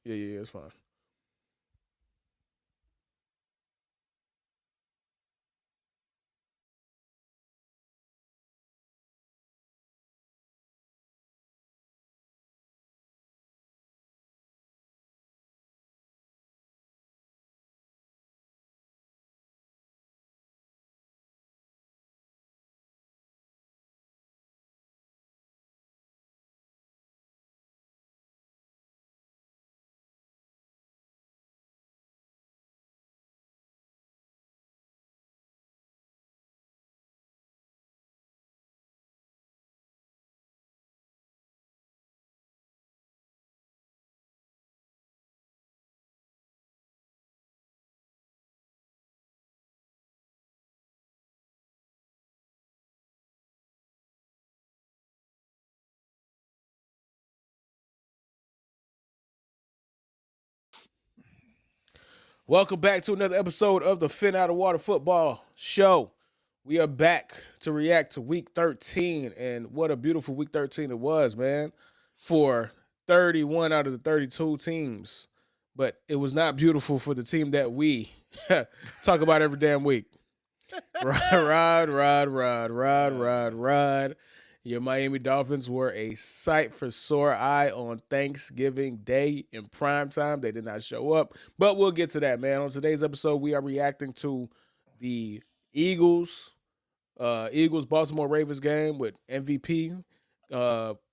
Yeah, it's fine. Welcome back to another episode of the Phin Outta Water Football Show. We are back to react to Week 13, and what a beautiful Week 13 it was, man, for 31 out of the 32 teams. But it was not beautiful for the team that we talk about every damn week. Rod. Your Miami Dolphins were a sight for sore eye on Thanksgiving Day in prime time. They did not show up, but we'll get to that, man. On today's episode, we are reacting to the Eagles, Eagles Baltimore Ravens game with MVP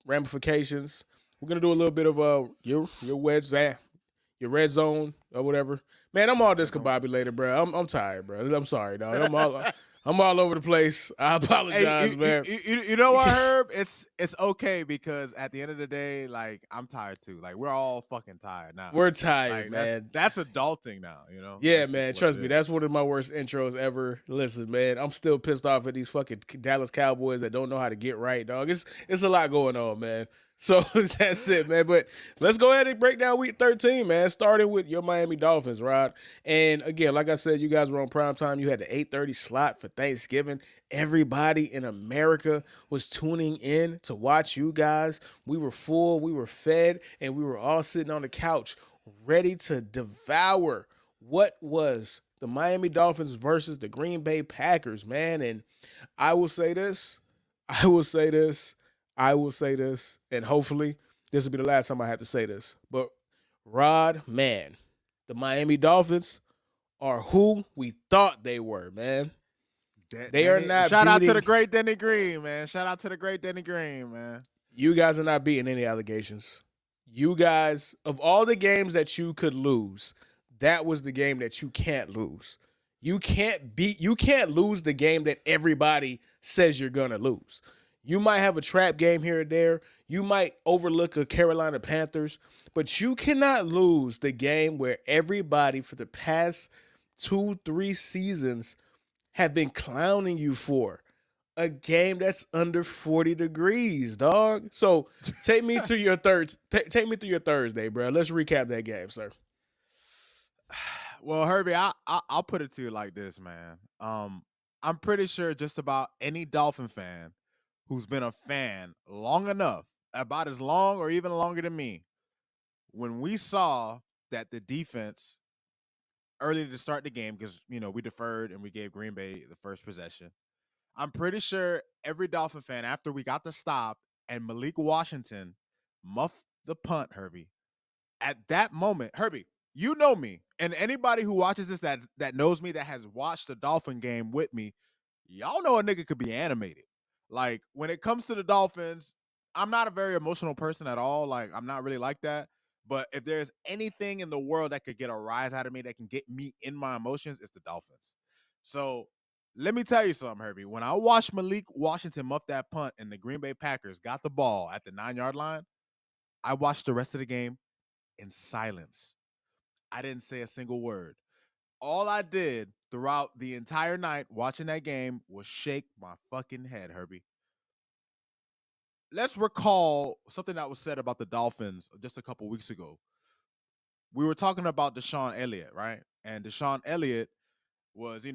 ramifications. We're gonna do a little bit of your wedge, your red zone or whatever. Man, I'm all discombobulated, bro. I'm tired, bro. I'm sorry, dog. I'm all over the place. I Hey, apologize, man. you know what, Herb? It's okay because at the end of the day, like I'm tired too. Like we're all fucking tired now. We're tired, Like that's man. that's adulting now. You know, Yeah, that's just man. what it Trust me, is. that's one of my worst intros ever. Listen, man, I'm still pissed off at these fucking Dallas Cowboys that don't know how to get right, dog. It's a lot going on, man. So that's it, man. But let's go ahead and break down Week 13, man. Starting with your Miami Dolphins, Rod. And again, like I said, you guys were on prime time. You had the 8:30 slot for Thanksgiving. Everybody in America was tuning in to watch you guys. We were full, we were fed, and we were all sitting on the couch ready to devour what was the Miami Dolphins versus the Green Bay Packers, man. And I will say this, I will say this, I will say this, and hopefully this will be the last time I have to say this. But Rod, man, the Miami Dolphins are who we thought they were, man. They are not Shout out to the beating, great Denny Green, man. Shout out to the great Denny Green, man. you guys are not beating any allegations. You guys, of all the games that you could lose, that was the game that you can't lose. You can't lose the game that everybody says you're gonna lose. You might have a trap game here or there. You might overlook a Carolina Panthers, but you cannot lose the game where everybody for the past 2, 3 seasons have been clowning you for a game that's under 40 degrees, dog. So take me to your take me through your Thursday, bro. Let's recap that game, sir. Well, Herbie, I'll put it to you like this, man. I'm pretty sure just about any Dolphin fan who's been a fan long enough, about as long or even longer than me, when we saw that the defense early to start the game, because we deferred and we gave Green Bay the first possession. I'm pretty sure every Dolphin fan, after we got the stop and Malik Washington muffed the punt, Herbie, at that moment, Herbie, you know me, and anybody who watches this that knows me, that has watched the Dolphin game with me, y'all know a nigga could be animated. Like when it comes to the Dolphins, I'm not a very emotional person at all. Like I'm not really like that. But if there's anything in the world that could get a rise out of me, that can get me in my emotions, it's the Dolphins. So let me tell you something, Herbie. When I watched Malik Washington muff that punt and the Green Bay Packers got the ball at the 9 yard line, I watched the rest of the game in silence. I didn't say a single word. All I did throughout the entire night watching that game was shake my fucking head, Herbie. Let's recall something that was said about the Dolphins just a couple weeks ago. We were talking about Deshaun Elliott, right? And Deshaun Elliott was,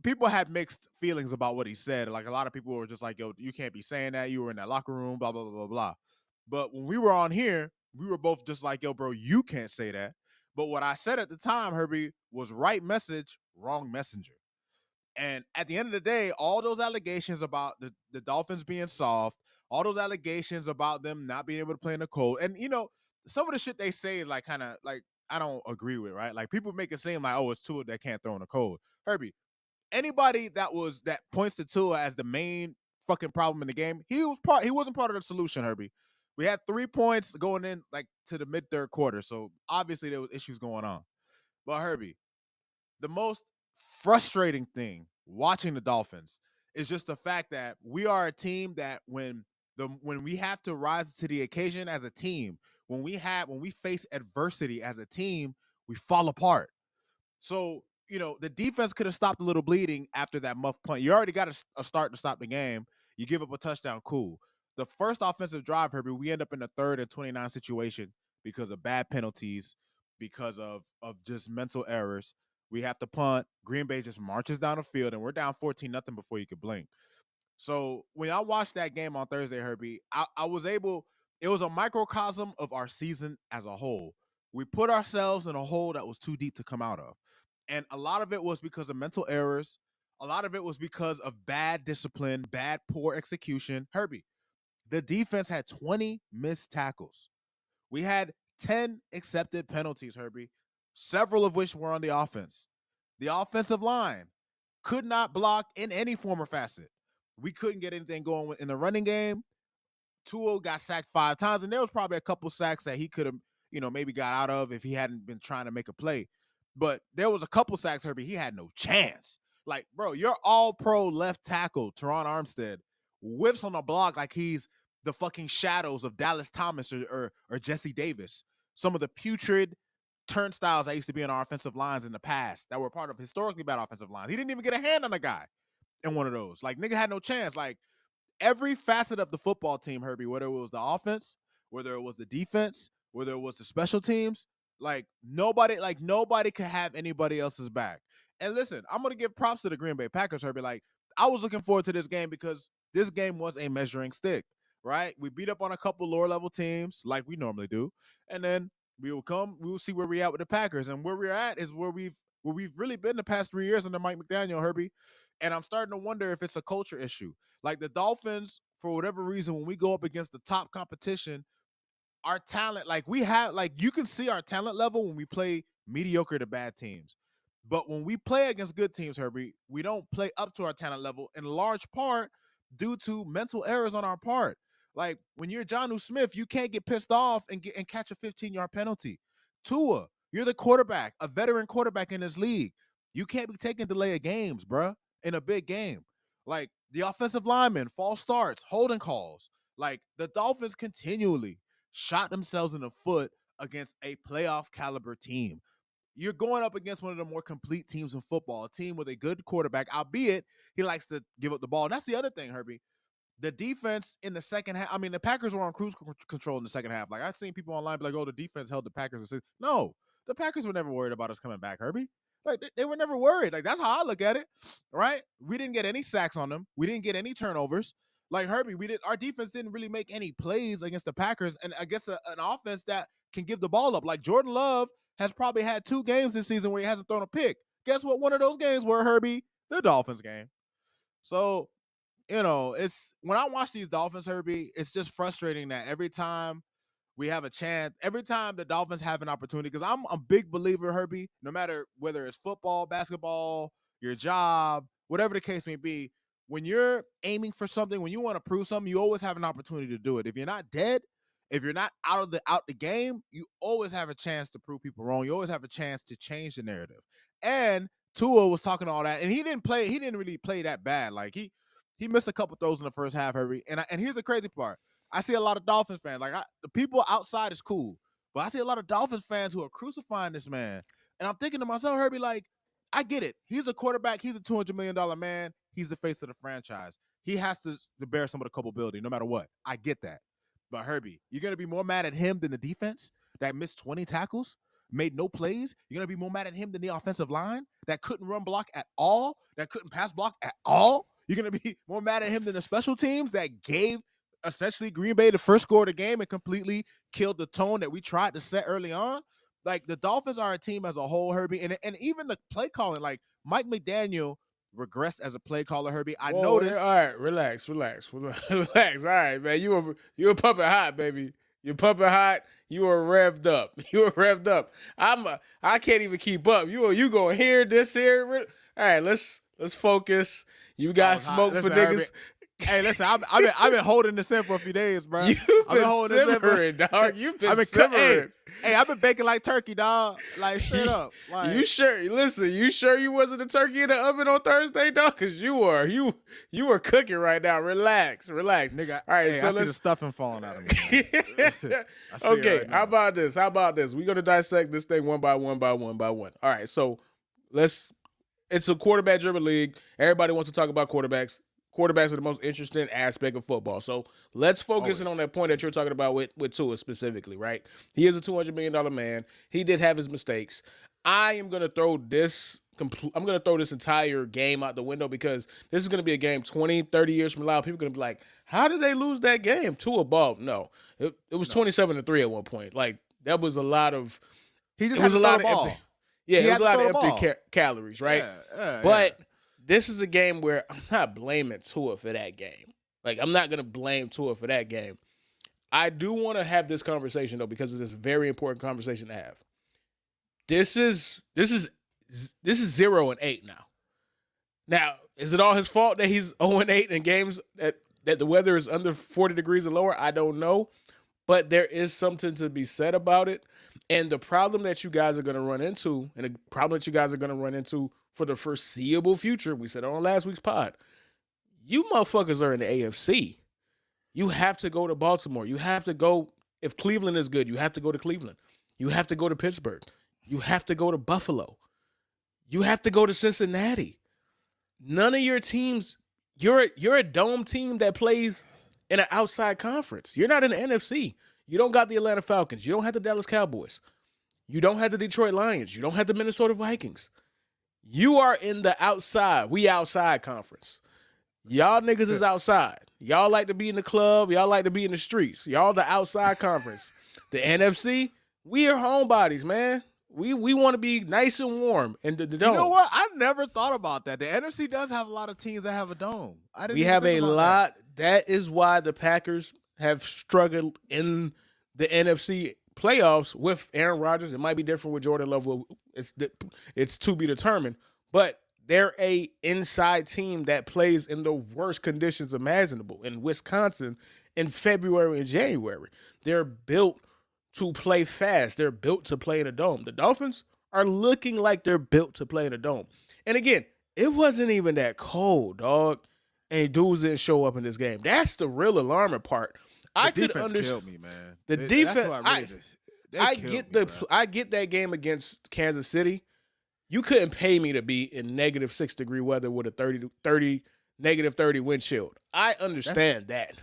people had mixed feelings about what he said. Like a lot of people were just like, yo, you can't be saying that. You were in that locker room, blah, blah, blah, blah, blah. But when we were on here, we were both just like, yo, bro, you can't say that. But what I said at the time, Herbie, was right message, wrong messenger. And at the end of the day, all those allegations about the Dolphins being soft, all those allegations about them not being able to play in the cold, and some of the shit they say is like kind of like I don't agree with, right? Like people make it seem like, oh, it's Tua that can't throw in the cold. Herbie, anybody that points to Tua as the main fucking problem in the game, he wasn't part of the solution, Herbie. We had 3 points going in like to the mid third quarter, so obviously there was issues going on. But Herbie, the most frustrating thing watching the Dolphins is just the fact that we are a team that when we have to rise to the occasion as a team, when we face adversity as a team, we fall apart. So, the defense could have stopped a little bleeding after that muff punt. You already got a start to stop the game. You give up a touchdown, cool. The first offensive drive, Herbie, we end up in the 3rd and 29 situation because of bad penalties, because of just mental errors. We have to punt. Green Bay just marches down the field, and we're down 14-0 before you could blink. So when I watched that game on Thursday, Herbie, I was able, it was a microcosm of our season as a whole. We put ourselves in a hole that was too deep to come out of. And a lot of it was because of mental errors. A lot of it was because of bad discipline, poor execution. Herbie, the defense had 20 missed tackles. We had 10 accepted penalties, Herbie, several of which were on the offense. The offensive line could not block in any form or facet. We couldn't get anything going in the running game. Tua got sacked 5 times, and there was probably a couple sacks that he could have, maybe got out of if he hadn't been trying to make a play. But there was a couple sacks, Herbie, he had no chance. Like, bro, your all-pro left tackle, Teron Armstead, whips on the block like he's the fucking shadows of Dallas Thomas or Jesse Davis. Some of the putrid turnstiles that used to be on our offensive lines in the past that were part of historically bad offensive lines. He didn't even get a hand on a guy in one of those. Like, nigga had no chance. Like, every facet of the football team, Herbie, whether it was the offense, whether it was the defense, whether it was the special teams, nobody could have anybody else's back. And listen, I'm gonna give props to the Green Bay Packers, Herbie. Like, I was looking forward to this game because this game was a measuring stick, right? We beat up on a couple lower level teams like we normally do, and then we will see where we're at with the Packers. And where we're at is where we've really been the past 3 years under Mike McDaniel, Herbie. And I'm starting to wonder if it's a culture issue. Like the Dolphins, for whatever reason, when we go up against the top competition, our talent, like we have, like you can see our talent level when we play mediocre to bad teams. But when we play against good teams, Herbie, we don't play up to our talent level in large part due to mental errors on our part. Like when you're Jonnu Smith, you can't get pissed off and catch a 15-yard penalty. Tua, you're the quarterback, a veteran quarterback in this league. You can't be taking delay of games, bruh, in a big game. Like the offensive linemen, false starts, holding calls. Like the Dolphins continually shot themselves in the foot against a playoff caliber team. You're going up against one of the more complete teams in football, a team with a good quarterback, albeit he likes to give up the ball. And that's the other thing, Herbie. The defense in the second half, I mean, the Packers were on cruise control in the second half. Like, I've seen people online be like, oh, the defense held the Packers. No, the Packers were never worried about us coming back, Herbie. Like, they were never worried. Like, that's how I look at it, right? We didn't get any sacks on them. We didn't get any turnovers. Like, Herbie, our defense didn't really make any plays against the Packers and against an offense that can give the ball up. Like, Jordan Love has probably had 2 games this season where he hasn't thrown a pick. Guess what one of those games were, Herbie? The Dolphins game. So, it's when I watch these Dolphins, Herbie, it's just frustrating that every time we have a chance, every time the Dolphins have an opportunity, because I'm a big believer, Herbie, no matter whether it's football, basketball, your job, whatever the case may be, when you're aiming for something, when you want to prove something, you always have an opportunity to do it. If you're not dead, if you're not out the game, you always have a chance to prove people wrong. You always have a chance to change the narrative. And Tua was talking all that, and he didn't really play that bad. Like he missed a couple throws in the first half, Herbie. And here's the crazy part. I see a lot of Dolphins fans. Like the people outside is cool, but I see a lot of Dolphins fans who are crucifying this man. And I'm thinking to myself, Herbie, like, I get it. He's a quarterback. He's a $200 million man. He's the face of the franchise. He has to bear some of the culpability no matter what. I get that. But Herbie, you're going to be more mad at him than the defense that missed 20 tackles, made no plays? You're going to be more mad at him than the offensive line that couldn't run block at all, that couldn't pass block at all? You're going to be more mad at him than the special teams that gave essentially Green Bay the first score of the game and completely killed the tone that we tried to set early on. Like the Dolphins are a team as a whole, Herbie, and even the play calling, like Mike McDaniel regressed as a play caller, Herbie. I Whoa, all noticed. right, relax. All right, man. You were pumping hot, baby. You're pumping hot. You were revved up. You were revved up. I can't even keep up. You going here, this here. All right, let's focus. You I got was hot. smoke for Listen, Herbie. niggas. Hey, listen, I've been holding this in for a few days, bro. You've I've been holding this in simmering, dog. You've been simmering. Hey, I've been baking like turkey, dog. Like straight up. Like You sure? Listen, you sure you wasn't a turkey in the oven on Thursday, dog? Cause you were cooking right now. Relax. nigga. All right, Hey, so I see let's. the stuffing falling out of me. Man. I see it Okay, right how now. about this? We're gonna dissect this thing one by one. All right, so let's. It's a quarterback-driven league. Everybody wants to talk about quarterbacks. Quarterbacks are the most interesting aspect of football. So let's focus in on that point that you're talking about with Tua specifically, right? He is a $200 million man. He did have his mistakes. I am gonna throw this. I'm gonna throw this entire game out the window because this is gonna be a game 20, 30 years from now. People are gonna be like, "How did they lose that game?" Tua ball. No, it was 27-3 at one point. Like that was a lot of. He just It had was to a throw lot the of ball. empty. Yeah, He it was had a to lot throw of the empty ball. calories, right? Yeah, But this is a game where I'm not blaming Tua for that game. Like, I'm not going to blame Tua for that game. I do want to have this conversation, though, because it's a very important conversation to have. This is 0-8 now. Now, is it all his fault that he's 0-8 in games that the weather is under 40 degrees or lower? I don't know. But there is something to be said about it. And the problem that you guys are going to run into, and the problem that you guys are going to run into for the foreseeable future, we said on last week's pod, you motherfuckers are in the AFC. You have to go to Baltimore. You have to go, if Cleveland is good, you have to go to Cleveland. You have to go to Pittsburgh. You have to go to Buffalo. You have to go to Cincinnati. None of your teams, you're a dome team that plays in an outside conference. You're not in the NFC. You don't got the Atlanta Falcons. You don't have the Dallas Cowboys. You don't have the Detroit Lions. You don't have the Minnesota Vikings. You are in the outside. We outside conference. Y'all niggas is outside. Y'all like to be in the club. Y'all like to be in the streets. Y'all the outside conference. The NFC, we are homebodies, man. We want to be nice and warm in the dome. You know what? I never thought about that. The NFC does have a lot of teams that have a dome. I didn't. We have a lot. That is why the Packers have struggled in the NFC playoffs with Aaron Rodgers. It might be different with Jordan Love. It's to be determined. But they're a inside team that plays in the worst conditions imaginable in Wisconsin in February and January. They're built to play fast. They're built to play in a dome. The Dolphins are looking like they're built to play in a dome. And again, it wasn't even that cold, dog. And dudes didn't show up in this game. That's the real alarming part. The defense killed me, man. The defense. I I get that game against Kansas City. You couldn't pay me to be in -6-degree weather with a negative 30 wind chill. I understand that.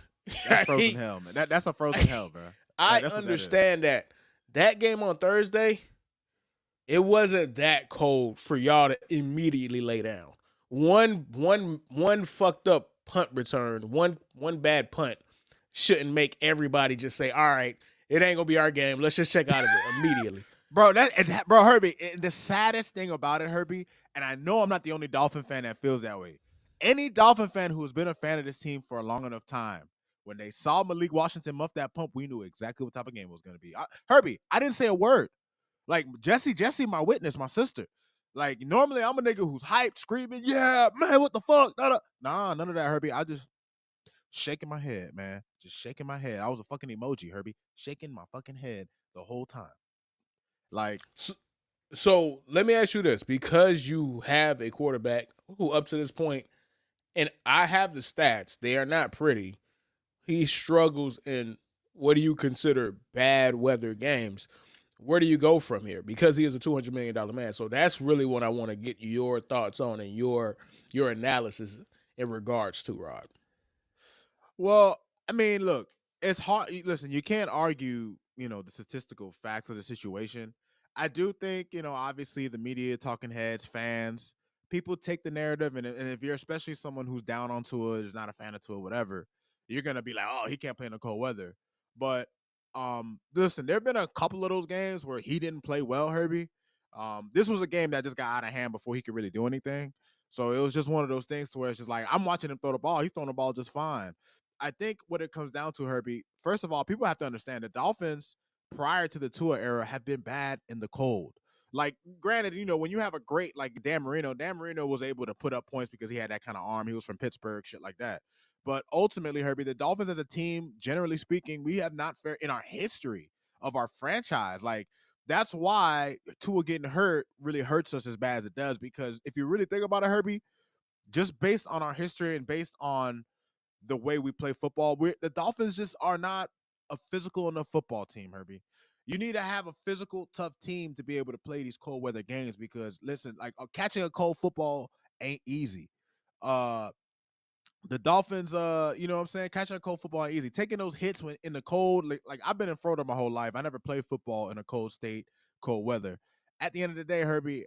That's frozen hell, man. That's a frozen hell, bro. I understand that. That game on Thursday, it wasn't that cold for y'all to immediately lay down. One fucked up punt return, one bad punt shouldn't make everybody just say, all right, it ain't gonna be our game. Let's just check out of it immediately. Bro, bro, Herbie, the saddest thing about it, Herbie, and I know I'm not the only Dolphin fan that feels that way. Any Dolphin fan who's been a fan of this team for a long enough time, when they saw Malik Washington muff that pump, we knew exactly what type of game it was going to be. Herbie, I didn't say a word. Like, Jesse, my witness, my sister. Like, normally I'm a nigga who's hyped, screaming, yeah, man, what the fuck? Nah, none of that, Herbie. I just shaking my head, man. Just shaking my head. I was a fucking emoji, Herbie. Shaking my fucking head the whole time. Like, so let me ask you this, because you have a quarterback who up to this point, and I have the stats, they are not pretty. He struggles in what do you consider bad weather games. Where do you go from here? Because he is a $200 million man. So that's really what I want to get your thoughts on and your analysis in regards to, Rod. Well, I mean, look, it's hard. Listen, you can't argue, the statistical facts of the situation. I do think, obviously the media, talking heads, fans, people take the narrative, and if you're especially someone who's down on Tua, is not a fan of Tua, whatever, you're gonna be like, oh, he can't play in the cold weather. But listen, there have been a couple of those games where he didn't play well, Herbie. This was a game that just got out of hand before he could really do anything. So it was just one of those things to where it's just like I'm watching him throw the ball. He's throwing the ball just fine. I think what it comes down to, Herbie, first of all, people have to understand the Dolphins prior to the Tua era have been bad in the cold. Like, granted, when you have a great like Dan Marino was able to put up points because he had that kind of arm. He was from Pittsburgh, shit like that. But ultimately, Herbie, the Dolphins as a team, generally speaking, we have not fared in our history of our franchise. Like, that's why Tua getting hurt really hurts us as bad as it does. Because if you really think about it, Herbie, just based on our history and based on the way we play football, the Dolphins just are not a physical enough football team, Herbie. You need to have a physical, tough team to be able to play these cold weather games because, listen, like catching a cold football ain't easy. Uh, the Dolphins, you know what I'm saying? Catching a cold football ain't easy. Taking those hits when in the cold, like I've been in Florida my whole life. I never played football in a cold state, cold weather. At the end of the day, Herbie,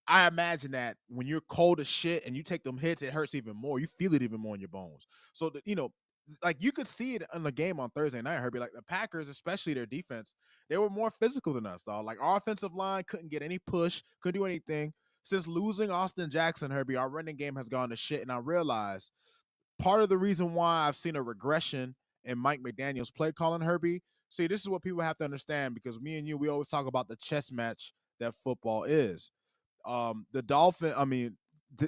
I imagine that when you're cold as shit and you take them hits, it hurts even more. You feel it even more in your bones. So like you could see it in the game on Thursday night, Herbie. Like the Packers, especially their defense, they were more physical than us, dog. Like our offensive line couldn't get any push, couldn't do anything. Since losing Austin Jackson, Herbie, our running game has gone to shit. And I realized part of the reason why I've seen a regression in Mike McDaniel's play calling, Herbie. See, this is what people have to understand because me and you, we always talk about the chess match that football is. The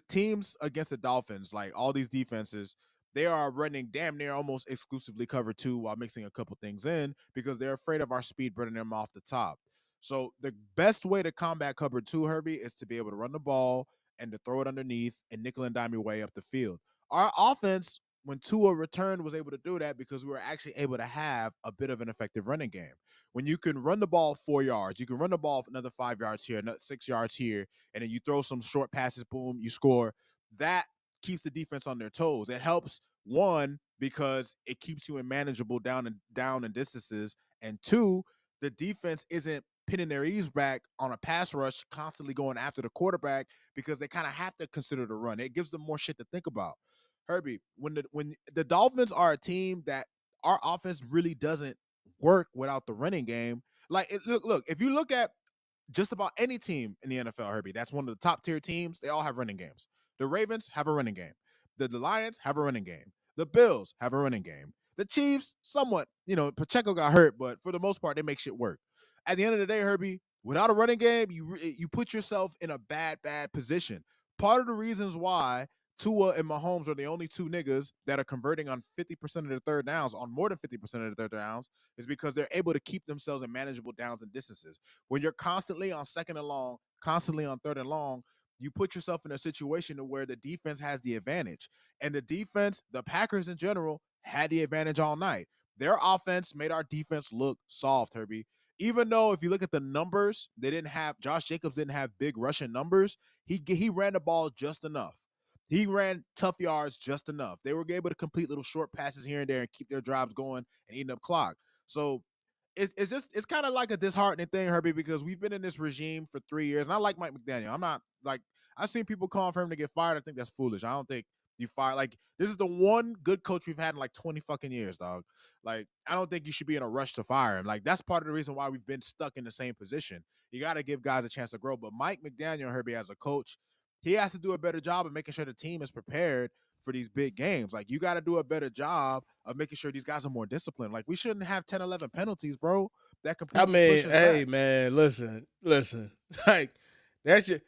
teams against the Dolphins, like all these defenses, they are running damn near almost exclusively cover two while mixing a couple things in because they're afraid of our speed burning them off the top. So the best way to combat cover two, Herbie, is to be able to run the ball and to throw it underneath and nickel and dime your way up the field. Our offense, when Tua returned, was able to do that because we were actually able to have a bit of an effective running game. When you can run the ball 4 yards, you can run the ball another 5 yards here, another 6 yards here, and then you throw some short passes, boom, you score. That keeps the defense on their toes. It helps one because it keeps you in manageable down and distances, and two, the defense isn't pinning their ears back on a pass rush, constantly going after the quarterback because they kind of have to consider the run. It gives them more shit to think about. Herbie, when the Dolphins are a team that our offense really doesn't work without the running game. Like, look, if you look at just about any team in the NFL, Herbie, that's one of the top tier teams. They all have running games. The Ravens have a running game. The Lions have a running game. The Bills have a running game. The Chiefs, somewhat, Pacheco got hurt, but for the most part, they make shit work. At the end of the day, Herbie, without a running game, you put yourself in a bad position. Part of the reasons why Tua and Mahomes are the only two niggas that are converting on 50% of their third downs, on more than 50% of their third downs, is because they're able to keep themselves in manageable downs and distances. When you're constantly on second and long, constantly on third and long, you put yourself in a situation where the defense has the advantage. And the defense, the Packers in general, had the advantage all night. Their offense made our defense look soft, Herbie. Even though if you look at the numbers, Josh Jacobs didn't have big rushing numbers. He ran the ball just enough. He ran tough yards just enough. They were able to complete little short passes here and there and keep their drives going and eating up clock. So it's kind of like a disheartening thing, Herbie, because we've been in this regime for 3 years, and I like Mike McDaniel. I'm not like I've seen people calling for him to get fired. I think that's foolish. I don't think you fire like this is the one good coach we've had in like 20 fucking years, dog. Like I don't think you should be in a rush to fire him. Like that's part of the reason why we've been stuck in the same position. You got to give guys a chance to grow. But Mike McDaniel, Herbie, as a coach, he has to do a better job of making sure the team is prepared for these big games. Like you got to do a better job of making sure these guys are more disciplined. Like we shouldn't have 10, 11 penalties, bro, that I completely push mean, us hey back. man, listen. Like that's your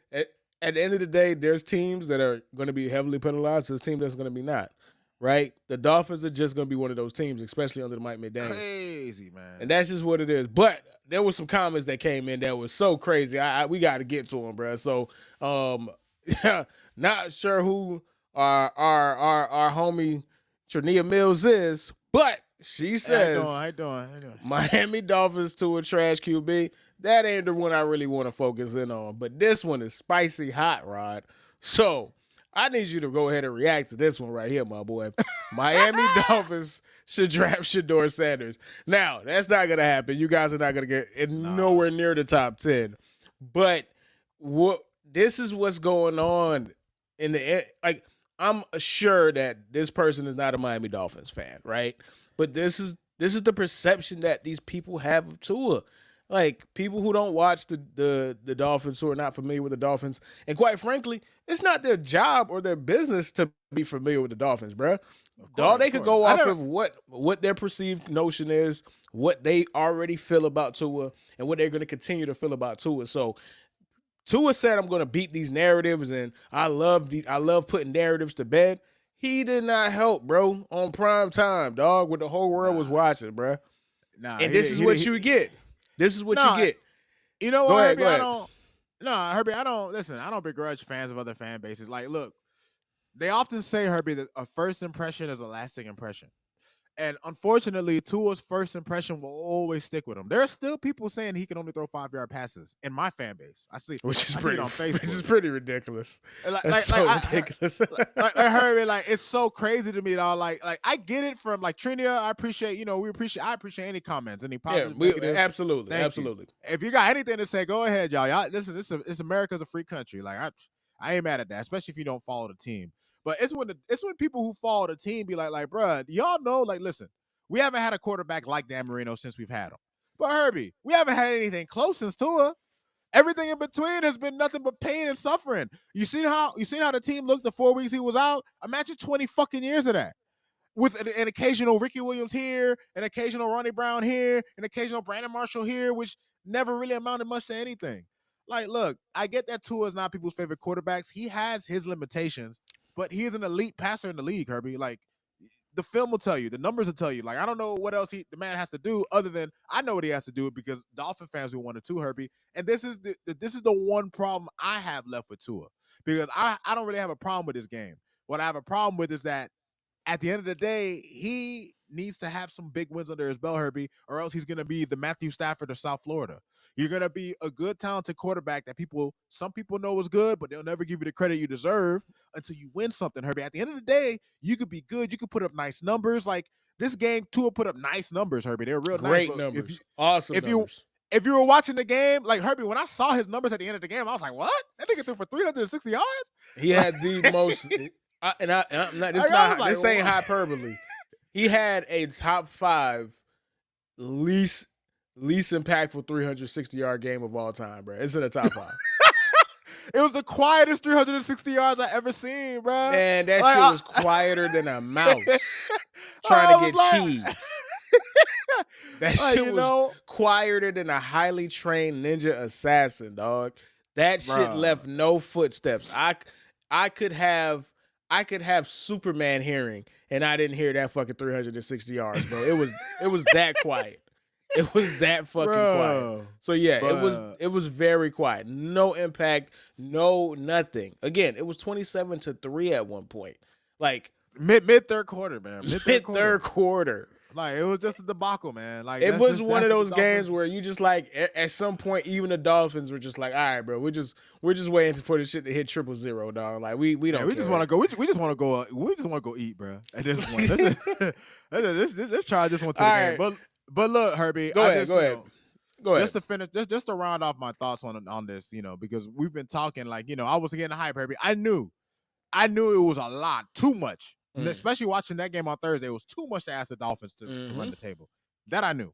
at the end of the day, there's teams that are going to be heavily penalized. There's a team that's going to be not. Right? The Dolphins are just going to be one of those teams, especially under the Mike McDaniel. Crazy, And man. that's just what it is. But there were some comments that came in that was so crazy. We got to get to them, bro. So, not sure who our homie Trania Mills is, but she Hey, how you doing? says How you doing? How you doing? Miami Dolphins to a trash QB. That ain't the one I really want to focus in on. But this one is spicy hot, Rod. So I need you to go ahead and react to this one right here, my boy. Miami Dolphins should draft Shador Sanders. Now, that's not going to happen. You guys are not going to get Nah. nowhere near the top 10. But this is what's going on in the like I'm sure that this person is not a Miami Dolphins fan, right? But this is the perception that these people have of Tua. Like people who don't watch the Dolphins, who are not familiar with the Dolphins, and quite frankly, it's not their job or their business to be familiar with the Dolphins, bruh. All Of they could course. go I off never. of what their perceived notion is, what they already feel about Tua, and what they're going to continue to feel about Tua. So Tua said, "I'm going to beat these narratives, and I love putting narratives to bed." He did not help, bro, on prime time, dog, when the whole world was Nah, watching, bro. nah. And He this did. is He did. what you get. This is what you No, get. you know Go what, ahead, Herbie? go I ahead. don't. No, Herbie. I don't listen. I don't begrudge fans of other fan bases. Like, look, they often say, Herbie, that a first impression is a lasting impression. And unfortunately, Tua's first impression will always stick with him. There are still people saying he can only throw 5-yard passes in my fan base. Which is I see it pretty, on which is Facebook. pretty ridiculous. Like, That's like, like, so I, ridiculous. like Herbie, like it's so crazy to me, dog. Like I get it from like Trinia. I appreciate, I appreciate any comments, any Yeah, positive, we negative. absolutely, Thank you. absolutely. If you got anything to say, go ahead, y'all. Y'all, it's America's a free country. Like I ain't mad at that, especially if you don't follow the team. But it's when people who follow the team be like, bruh, y'all know, like, listen, we haven't had a quarterback like Dan Marino since we've had him. But Herbie, we haven't had anything close since Tua. Everything in between has been nothing but pain and suffering. You seen how the team looked the 4 weeks he was out? Imagine 20 fucking years of that. With an occasional Ricky Williams here, an occasional Ronnie Brown here, an occasional Brandon Marshall here, which never really amounted much to anything. Like, look, I get that Tua is not people's favorite quarterbacks. He has his limitations, but he is an elite passer in the league, Herbie. Like, the film will tell you, the numbers will tell you. Like, I don't know what else the man has to do other than I know what he has to do because Dolphin fans will want it too, Herbie. And this is the one problem I have left with Tua because I don't really have a problem with this game. What I have a problem with is that at the end of the day, he needs to have some big wins under his belt, Herbie, or else he's going to be the Matthew Stafford of South Florida. You're going to be a good, talented quarterback that some people know is good, but they'll never give you the credit you deserve until you win something, Herbie. At the end of the day, you could be good. You could put up nice numbers. Like this game, Tua put up nice numbers, Herbie. They're real nice. Great But numbers. Awesome if you numbers. if you were watching the game, like Herbie, when I saw his numbers at the end of the game, I was like, "What? That nigga threw for 360 yards." He had the most I'm not Like, I was like, this ain't "What?" hyperbole. He had a top 5 least impactful 360-yard game of all time, bro. It's in the top 5. It was the quietest 360 yards I ever seen, bro. Man, that Like, shit was quieter than a mouse trying I to was get like, cheese. That like, shit was quieter than a highly trained ninja assassin, dog. That shit bro. left no footsteps. I could have Superman hearing, and I didn't hear that fucking 360 yards, bro. It was that quiet. It was that fucking quiet. Bro. So yeah, Bro. it was very quiet. No impact, no nothing. Again, it was 27-3 at one point. Like Mid third quarter, man. mid third quarter. Like, it was just a debacle, man. Like, It was one of that's what those the games Dolphins. where you just like at some point even the Dolphins were just like, all right, bro, we're just waiting for this shit to hit 0-0, dog. Like we don't. Yeah, we just want to go. We just want to go. We just want to go eat, bro. At this point, let's try this one to the All game. right. But look, Herbie, Go ahead. Go ahead. Just to finish, just to round off my thoughts on this, because we've been talking, like, I was getting hype, Herbie. I knew it was a lot, too much. Especially watching that game on Thursday, it was too much to ask the Dolphins to run the table. That I knew.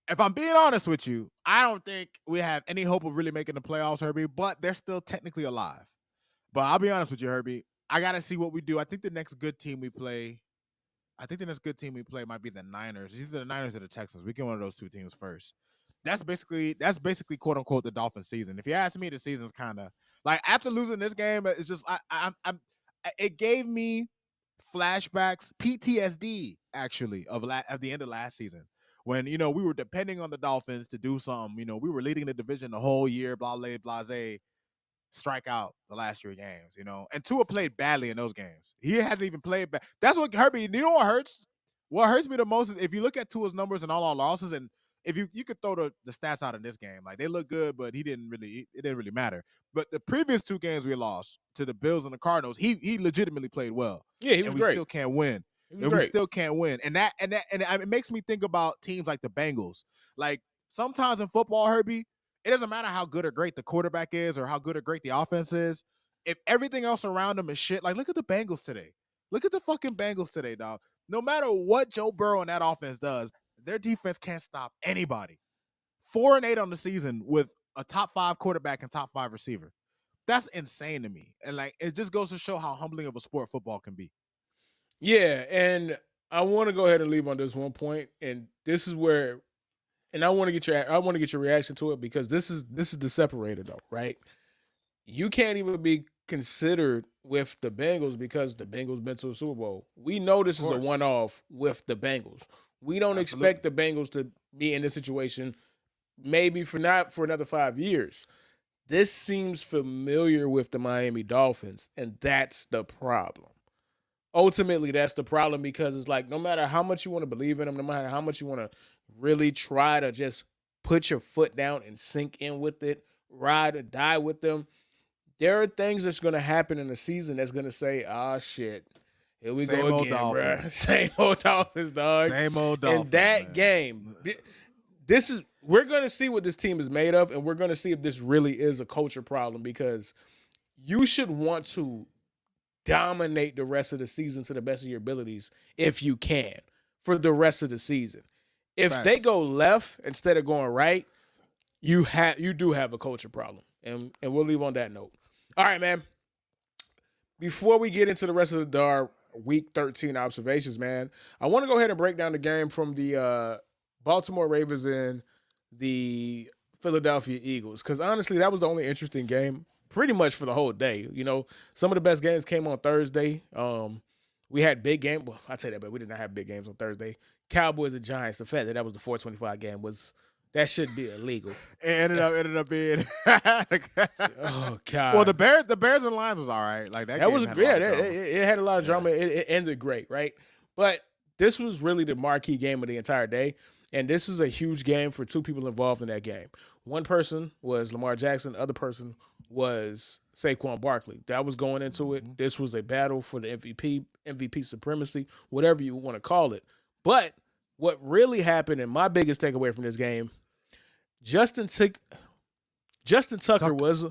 If I'm being honest with you, I don't think we have any hope of really making the playoffs, Herbie, but they're still technically alive. But I'll be honest with you, Herbie. I got to see what we do. I think the next good team we play might be the Niners. It's either the Niners or the Texans. We get one of those two teams first. That's basically quote unquote the Dolphins season. If you ask me, the season's kind of like after losing this game, it's just it gave me flashbacks, PTSD actually of the end of last season when we were depending on the Dolphins to do something. We were leading the division the whole year, blah blah blase. Strike out the last 3 games, and Tua played badly in those games. He hasn't even played bad. That's what Herbie. You know what hurts? What hurts me the most is if you look at Tua's numbers and all our losses, and if you could throw the stats out in this game, like they look good, but it didn't really matter. But the previous 2 games we lost to the Bills and the Cardinals, he legitimately played well. Yeah, he was and we great. still can't win. He was And great. we still can't win. And it makes me think about teams like the Bengals. Like sometimes in football, Herbie, it doesn't matter how good or great the quarterback is or how good or great the offense is. if everything else around them is shit, like look at the Bengals today. Look at the fucking Bengals today, dog. No matter what Joe Burrow and that offense does, their defense can't stop anybody. 4-8 on the season with a top 5 quarterback and top 5 receiver. That's insane to me. And like it just goes to show how humbling of a sport football can be. Yeah, and I want to go ahead and leave on this one point, and this is where, and I want to get your reaction to it because this is the separator though, right? You can't even be considered with the Bengals because the Bengals been to a Super Bowl. We know Of this is a course. one-off with the Bengals. We don't expect Absolutely. the Bengals to be in this situation maybe for not for another 5 years. This seems familiar with the Miami Dolphins, and that's the problem. Ultimately, that's the problem because it's like no matter how much you want to believe in them, no matter how much you want to really try to just put your foot down and sink in with it, ride or die with them, there are things that's going to happen in the season that's going to say, "Ah, shit, here we go Same old again, bro. Dolphins. Same old Dolphins, dog." Same old In Dolphins, that man. game, this is we're going to see what this team is made of, and we're going to see if this really is a culture problem because you should want to dominate the rest of the season to the best of your abilities if you can for the rest of the season. If they Facts. go left instead of going right, you do have a culture problem, and we'll leave on that note. All right, man. Before we get into the rest of our week 13 observations, man, I want to go ahead and break down the game from the Baltimore Ravens and the Philadelphia Eagles because honestly, that was the only interesting game pretty much for the whole day. You know, some of the best games came on Thursday. We had big game. Well, I tell you that, but we did not have big games on Thursday. Cowboys and Giants. The fact that was the 425 game was that should be illegal. It ended up being Oh God. well, the Bears and Lions was all right. Like that That game was had a lot yeah. of drama. It had a lot of Yeah. drama. It ended great, right? But this was really the marquee game of the entire day, and this is a huge game for two people involved in that game. One person was Lamar Jackson. The other person was Saquon Barkley. That was going into it. Mhm. This was a battle for the MVP supremacy, whatever you want to call it. But what really happened, and my biggest takeaway from this game, Justin Tick, Justin Tucker Tuck. was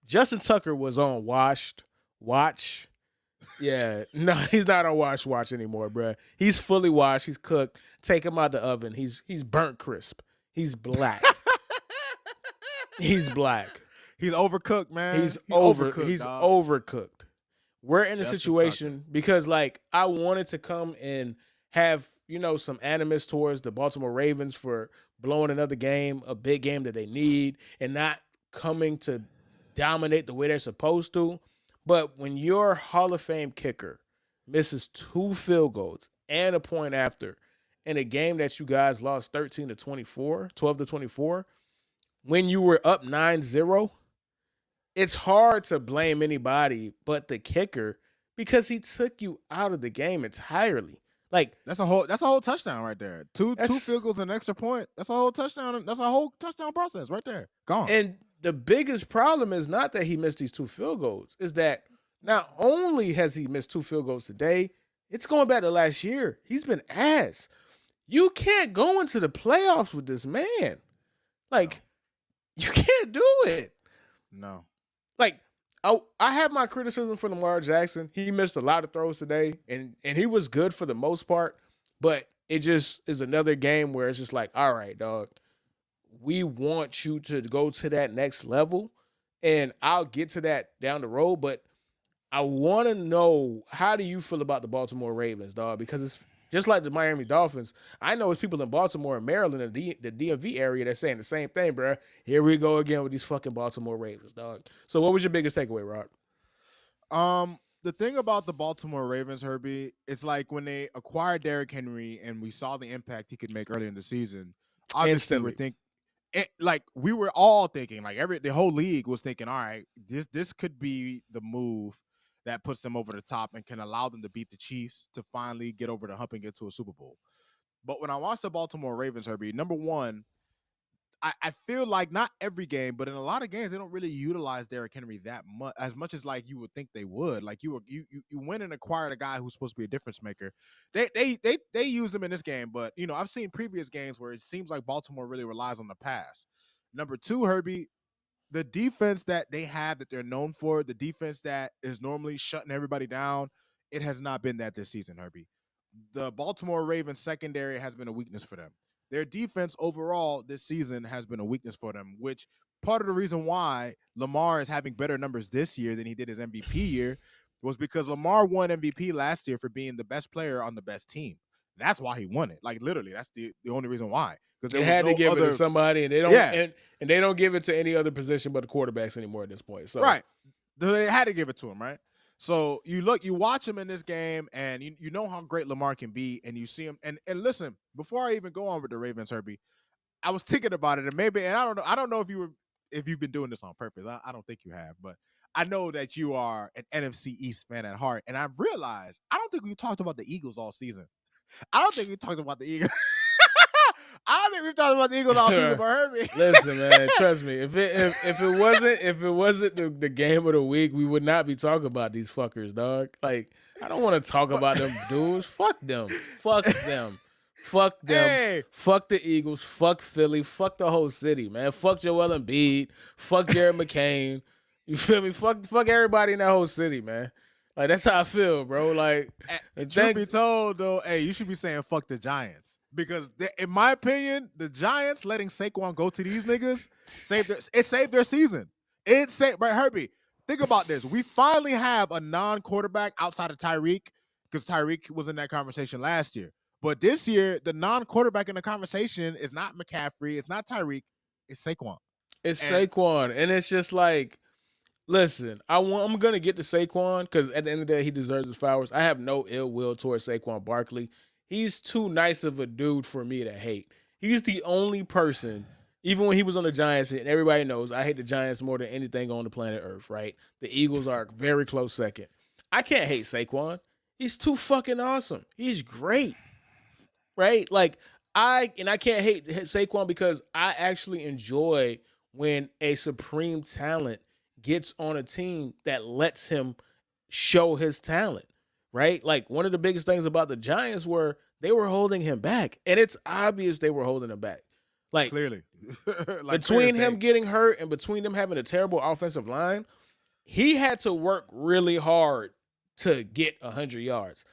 Justin Tucker was on watch. Yeah, no, he's not on watch anymore, bro. He's fully washed. He's cooked. Take him out the oven. He's burnt crisp. He's black. He's black. He's overcooked, man. He's overcooked. He's Dog. overcooked. We're in a Justin situation because like I wanted to come and have, some animus towards the Baltimore Ravens for blowing another game, a big game that they need, and not coming to dominate the way they're supposed to. But when your Hall of Fame kicker misses 2 field goals and a point after in a game that you guys lost 13 to 24, 12 to 24, when you were up 9-0, it's hard to blame anybody but the kicker because he took you out of the game entirely. Like That's a whole touchdown right there. Two that's field goals and an extra point. That's a whole touchdown. That's a whole touchdown process right there. Gone. and the biggest problem is not that he missed these 2 field goals, is that not only has he missed 2 field goals today, it's going back to last year. He's been ass. You can't go into the playoffs with this man. Like, you can't do it. No. Like, I have my criticism for Lamar Jackson. He missed a lot of throws today, and he was good for the most part, but it just is another game where it's just like, all right, dog, we want you to go to that next level, and I'll get to that down the road, but I want to know, how do you feel about the Baltimore Ravens, dog? Because it's just like the Miami Dolphins. I know it's people in Baltimore and Maryland and the DMV area that's saying the same thing, bro. Here we go again with these fucking Baltimore Ravens, dog. So what was your biggest takeaway, Rod? The thing about the Baltimore Ravens, Herbie, it's like when they acquired Derrick Henry and we saw the impact he could make early in the season. Obviously, Instantly. we were all thinking, like the whole league was thinking, all right, this could be the move that puts them over the top and can allow them to beat the Chiefs to finally get over the hump and get to a Super Bowl. But when I watched the Baltimore Ravens, Herbie, number one, I feel like not every game, but in a lot of games, they don't really utilize Derrick Henry that much as like you would think they would. Like you went and acquired a guy who's supposed to be a difference maker. They use him in this game, but I've seen previous games where it seems like Baltimore really relies on the pass. Number two, Herbie, the defense that they have that they're known for, the defense that is normally shutting everybody down, it has not been that this season, Herbie. The Baltimore Ravens secondary has been a weakness for them. Their defense overall this season has been a weakness for them, which part of the reason why Lamar is having better numbers this year than he did his MVP year was because Lamar won MVP last year for being the best player on the best team. That's why he won it. Like literally, that's the only reason why. Because there They was had to no give it other. to somebody, and they don't Yeah. and they don't give it to any other position but the quarterbacks anymore at this point. So Right. They had to give it to him, right? So you watch him in this game, and you know how great Lamar can be, and you see him. And listen, before I even go on with the Ravens, Herbie, I was thinking about it, and I don't know if you've been doing this on purpose. I don't think you have, but I know that you are an NFC East fan at heart, and I've realized I don't think we talked about the Eagles all season. I don't think we talked about the Eagles. I don't think we've talked about the Eagles all season, but Herbie. Listen, man, trust me. If it wasn't the game of the week, we would not be talking about these fuckers, dog. Like, I don't want to talk about them dudes. Fuck them. Fuck them. Fuck them. Hey. Fuck the Eagles. Fuck Philly. Fuck the whole city, man. Fuck Joel Embiid. Fuck Jared McCain. You feel me? Fuck everybody in that whole city, man. Like, that's how I feel, bro. Like, truth be told, though, hey, you should be saying fuck the Giants. Because in my opinion, the Giants letting Saquon go to these niggas saved their season. It saved, right, Herbie? Think about this. We finally have a non-quarterback outside of Tyreek, because Tyreek was in that conversation last year. But this year, the non-quarterback in the conversation is not McCaffrey, it's not Tyreek, it's Saquon. Saquon, and it's just like, listen, I'm gonna get to Saquon because at the end of the day, he deserves his flowers. I have no ill will towards Saquon Barkley. He's too nice of a dude for me to hate. He's the only person, even when he was on the Giants, and everybody knows I hate the Giants more than anything on the planet Earth, right? The Eagles are a very close second. I can't hate Saquon. He's too fucking awesome. He's great, right? Like, I can't hate Saquon because I actually enjoy when a supreme talent gets on a team that lets him show his talent. Right? Like, one of the biggest things about the Giants were they were holding him back. And it's obvious they were holding him back. Like, clearly. like between him getting hurt and between them having a terrible offensive line, he had to work really hard to get 100 yards.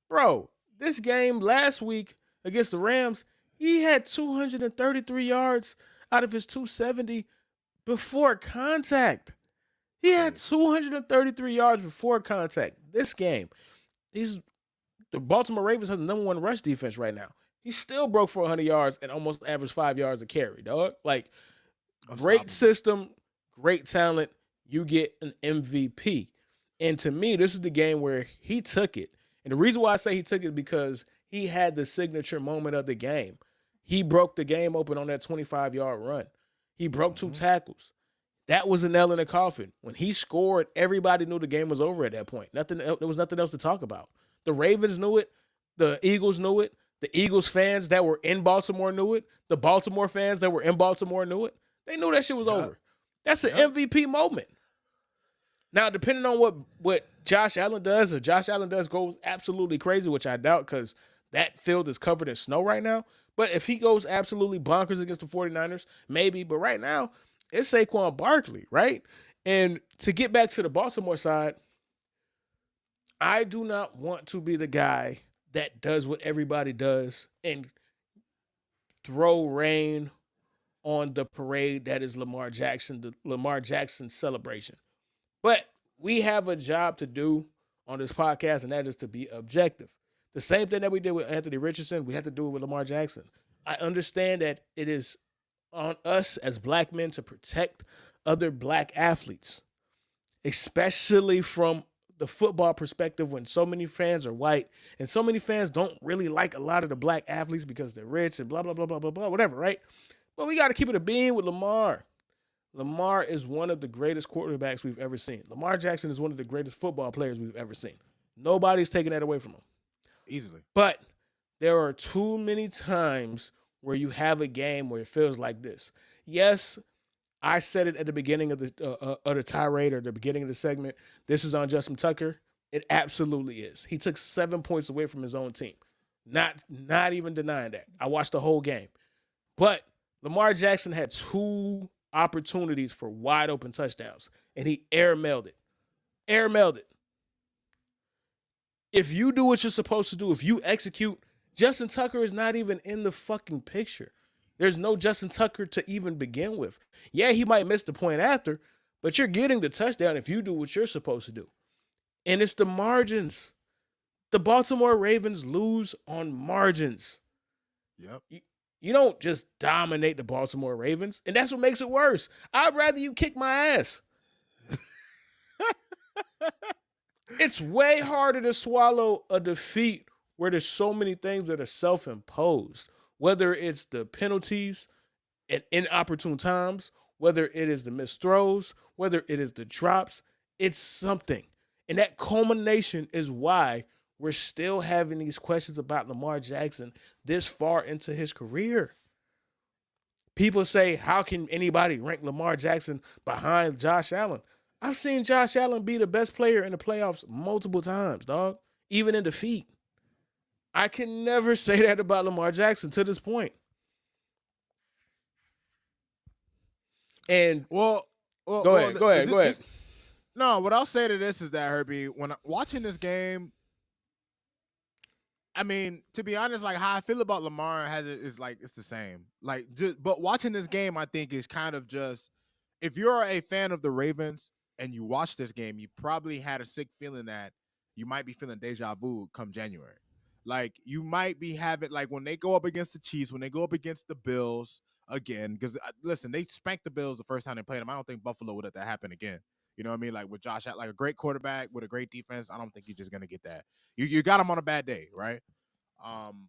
Bro, this game last week against the Rams, he had 233 yards out of his 270 before contact. He had 233 yards before contact. This game, the Baltimore Ravens have the number one rush defense right now. He still broke for 100 yards and almost averaged 5 yards a carry, dog. Like, great system, great talent. You get an MVP. And to me, this is the game where he took it. And the reason why I say he took it is because he had the signature moment of the game. He broke the game open on that 25-yard run. He broke 2 tackles. That was a nail in the coffin. When he scored, everybody knew the game was over at that point. There was nothing else to talk about. The Ravens knew it. The Eagles knew it. The Eagles fans that were in Baltimore knew it. The Baltimore fans that were in Baltimore knew it. They knew that shit was over. That's an MVP moment. Now, depending on what Josh Allen does, if Josh Allen goes absolutely crazy, which I doubt because that field is covered in snow right now. But if he goes absolutely bonkers against the 49ers, maybe. But right now, it's Saquon Barkley, right? And to get back to the Baltimore side, I do not want to be the guy that does what everybody does and throw rain on the parade that is Lamar Jackson, the Lamar Jackson celebration. But we have a job to do on this podcast, and that is to be objective. The same thing that we did with Anthony Richardson, we have to do it with Lamar Jackson. I understand that it is on us as black men to protect other black athletes, especially from the football perspective when so many fans are white and so many fans don't really like a lot of the black athletes because they're rich and blah, blah, blah, blah, blah, blah, whatever, right? But we got to keep it a bean with Lamar. Lamar is one of the greatest quarterbacks we've ever seen. Lamar Jackson is one of the greatest football players we've ever seen. Nobody's taking that away from him. Easily. But there are too many times where you have a game where it feels like this. Yes, I said it at the beginning of the tirade or the beginning of the segment. This is on Justin Tucker. It absolutely is. He took 7 points away from his own team. Not even denying that. I watched the whole game. But Lamar Jackson had 2 opportunities for wide open touchdowns, and he airmailed it. Airmailed it. If you do what you're supposed to do, if you execute, Justin Tucker is not even in the fucking picture. There's no Justin Tucker to even begin with. Yeah, he might miss the point after, but you're getting the touchdown if you do what you're supposed to do. And it's the margins. The Baltimore Ravens lose on margins. Yep. You don't just dominate the Baltimore Ravens, and that's what makes it worse. I'd rather you kick my ass. It's way harder to swallow a defeat where there's so many things that are self-imposed, whether it's the penalties at inopportune times, whether it is the missed throws, whether it is the drops. It's something. And that culmination is why we're still having these questions about Lamar Jackson this far into his career. People say, how can anybody rank Lamar Jackson behind Josh Allen? I've seen Josh Allen be the best player in the playoffs multiple times, dog, even in defeat. I can never say that about Lamar Jackson to this point. And Well, go ahead. No, what I'll say to this is that, Herbie, when watching this game, I mean, to be honest, like how I feel about Lamar is like it's the same. Like, but watching this game, I think is kind of just if you're a fan of the Ravens and you watch this game, you probably had a sick feeling that you might be feeling deja vu come January. Like you might be having like when they go up against the Chiefs, when they go up against the Bills again, because listen, they spanked the Bills the first time they played them. I don't think Buffalo would let that happen again. You know what I mean? Like with Josh, like a great quarterback with a great defense, I don't think you're just gonna get that. You got him on a bad day, right? Um,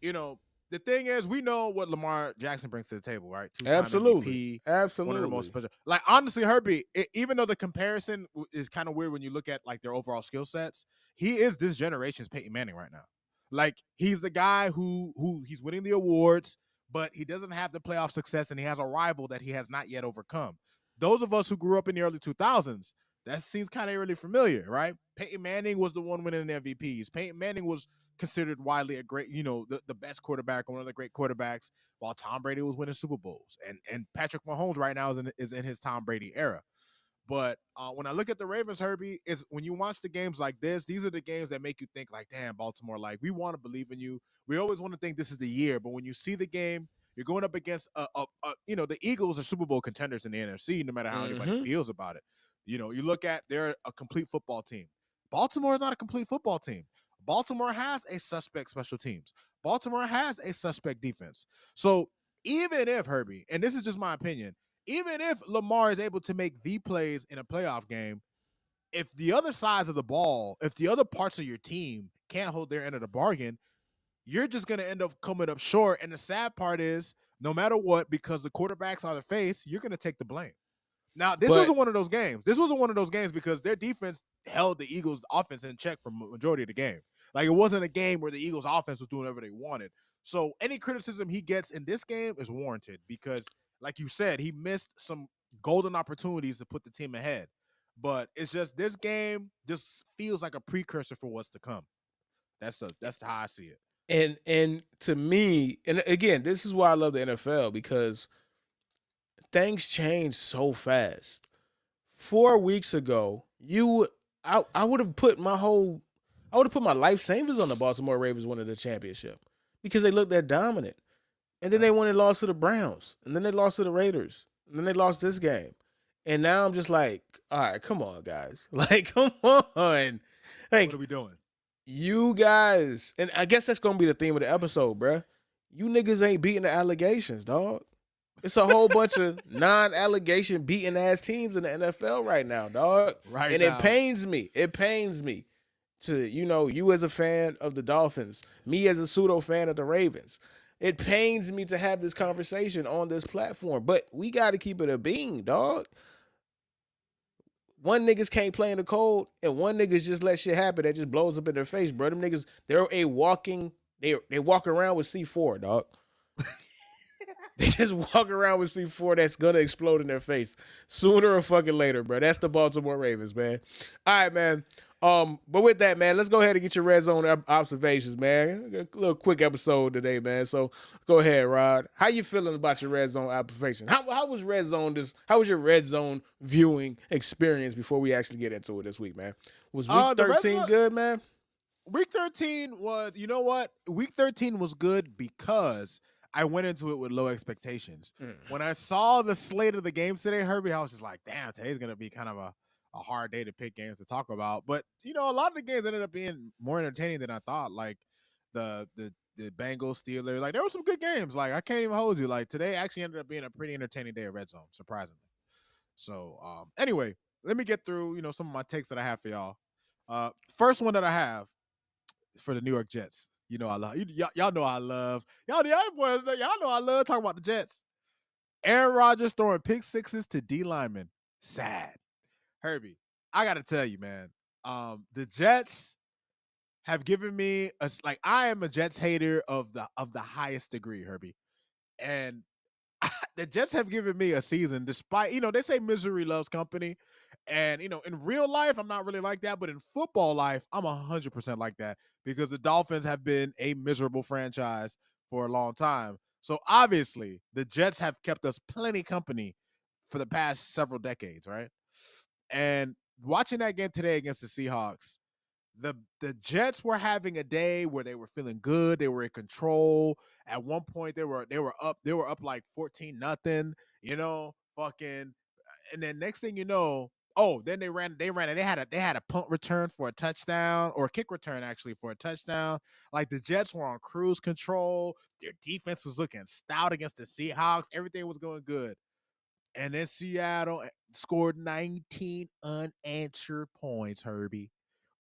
you know, the thing is, we know what Lamar Jackson brings to the table, right? Two-time MVP, one of the most special. Like honestly, Herbie, even though the comparison is kind of weird when you look at like their overall skill sets, he is this generation's Peyton Manning right now. Like he's the guy who he's winning the awards, but he doesn't have the playoff success, and he has a rival that he has not yet overcome. Those of us who grew up in the early 2000s, that seems kind of really familiar, right? Peyton Manning was the one winning the MVPs. Peyton Manning was considered widely a great, the best quarterback, one of the great quarterbacks, while Tom Brady was winning Super Bowls. And Patrick Mahomes right now is in his Tom Brady era. But when I look at the Ravens, Herbie, is when you watch the games like this, these are the games that make you think like, damn, Baltimore, like we want to believe in you. We always want to think this is the year. But when you see the game, you're going up against, the Eagles are Super Bowl contenders in the NFC, no matter how anybody feels about it. You look at, they're a complete football team. Baltimore is not a complete football team. Baltimore has a suspect special teams. Baltimore has a suspect defense. So even if, Herbie, and this is just my opinion, even if Lamar is able to make the plays in a playoff game, if the other sides of the ball, if the other parts of your team can't hold their end of the bargain, you're just going to end up coming up short. And the sad part is, no matter what, because the quarterback's on the face, you're going to take the blame. Now, this wasn't one of those games. This wasn't one of those games because their defense held the Eagles' offense in check for the majority of the game. Like, it wasn't a game where the Eagles' offense was doing whatever they wanted. So any criticism he gets in this game is warranted because, like you said, he missed some golden opportunities to put the team ahead. But it's just this game just feels like a precursor for what's to come. That's how I see it. And to me, and again, this is why I love the NFL because things change so fast. 4 weeks ago, I would have put my life savings on the Baltimore Ravens winning the championship because they looked that dominant. And then they went and lost to the Browns. And then they lost to the Raiders. And then they lost this game. And now I'm just like, all right, come on, guys. Like, come on. Like, what are we doing? You guys, and I guess that's going to be the theme of the episode, bruh. You niggas ain't beating the allegations, dog. It's a whole bunch of non-allegation beating ass teams in the NFL right now, dog. Right and now. It pains me. It pains me to, you as a fan of the Dolphins, me as a pseudo fan of the Ravens. It pains me to have this conversation on this platform, but we got to keep it a bean, dog. One niggas can't play in the cold, and one niggas just let shit happen that just blows up in their face, bro. Them niggas, they walk around with C4, dog. They just walk around with C4 that's gonna explode in their face sooner or fucking later, bro. That's the Baltimore Ravens, man. All right, man. But with that, man, let's go ahead and get your red zone observations, man. A little quick episode today, man. So go ahead, Rod. How you feeling about your red zone observation? How was red zone this? How was your red zone viewing experience before we actually get into it this week, man? Was week The rest 13 of good, man? week 13 was, you know what? Week 13 was good because I went into it with low expectations. When I saw the slate of the games today, Herbie, I was just like, damn, today's gonna be kind of a hard day to pick games to talk about. But a lot of the games ended up being more entertaining than I thought. Like the Bengals Steelers, like there were some good games. Like I can't even hold you. Like today actually ended up being a pretty entertaining day of red zone, surprisingly. So anyway, let me get through, some of my takes that I have for y'all. First one that I have for the New York Jets. I love y'all know I love y'all the other boys. Y'all know I love talking about the Jets. Aaron Rodgers throwing pick sixes to D linemen. Sad. Herbie, I gotta tell you, man. The Jets have given me like I am a Jets hater of the highest degree, Herbie, and the Jets have given me a season despite, they say misery loves company. And, in real life, I'm not really like that. But in football life, I'm 100% like that because the Dolphins have been a miserable franchise for a long time. So obviously, the Jets have kept us plenty company for the past several decades, right? And watching that game today against the Seahawks, the Jets were having a day where they were feeling good. They were in control. At one point, they were up like 14-0. Fucking, and then next thing you know, then they had a punt return for a touchdown or a kick return actually for a touchdown. Like the Jets were on cruise control. Their defense was looking stout against the Seahawks. Everything was going good. And then Seattle scored 19 unanswered points, Herbie.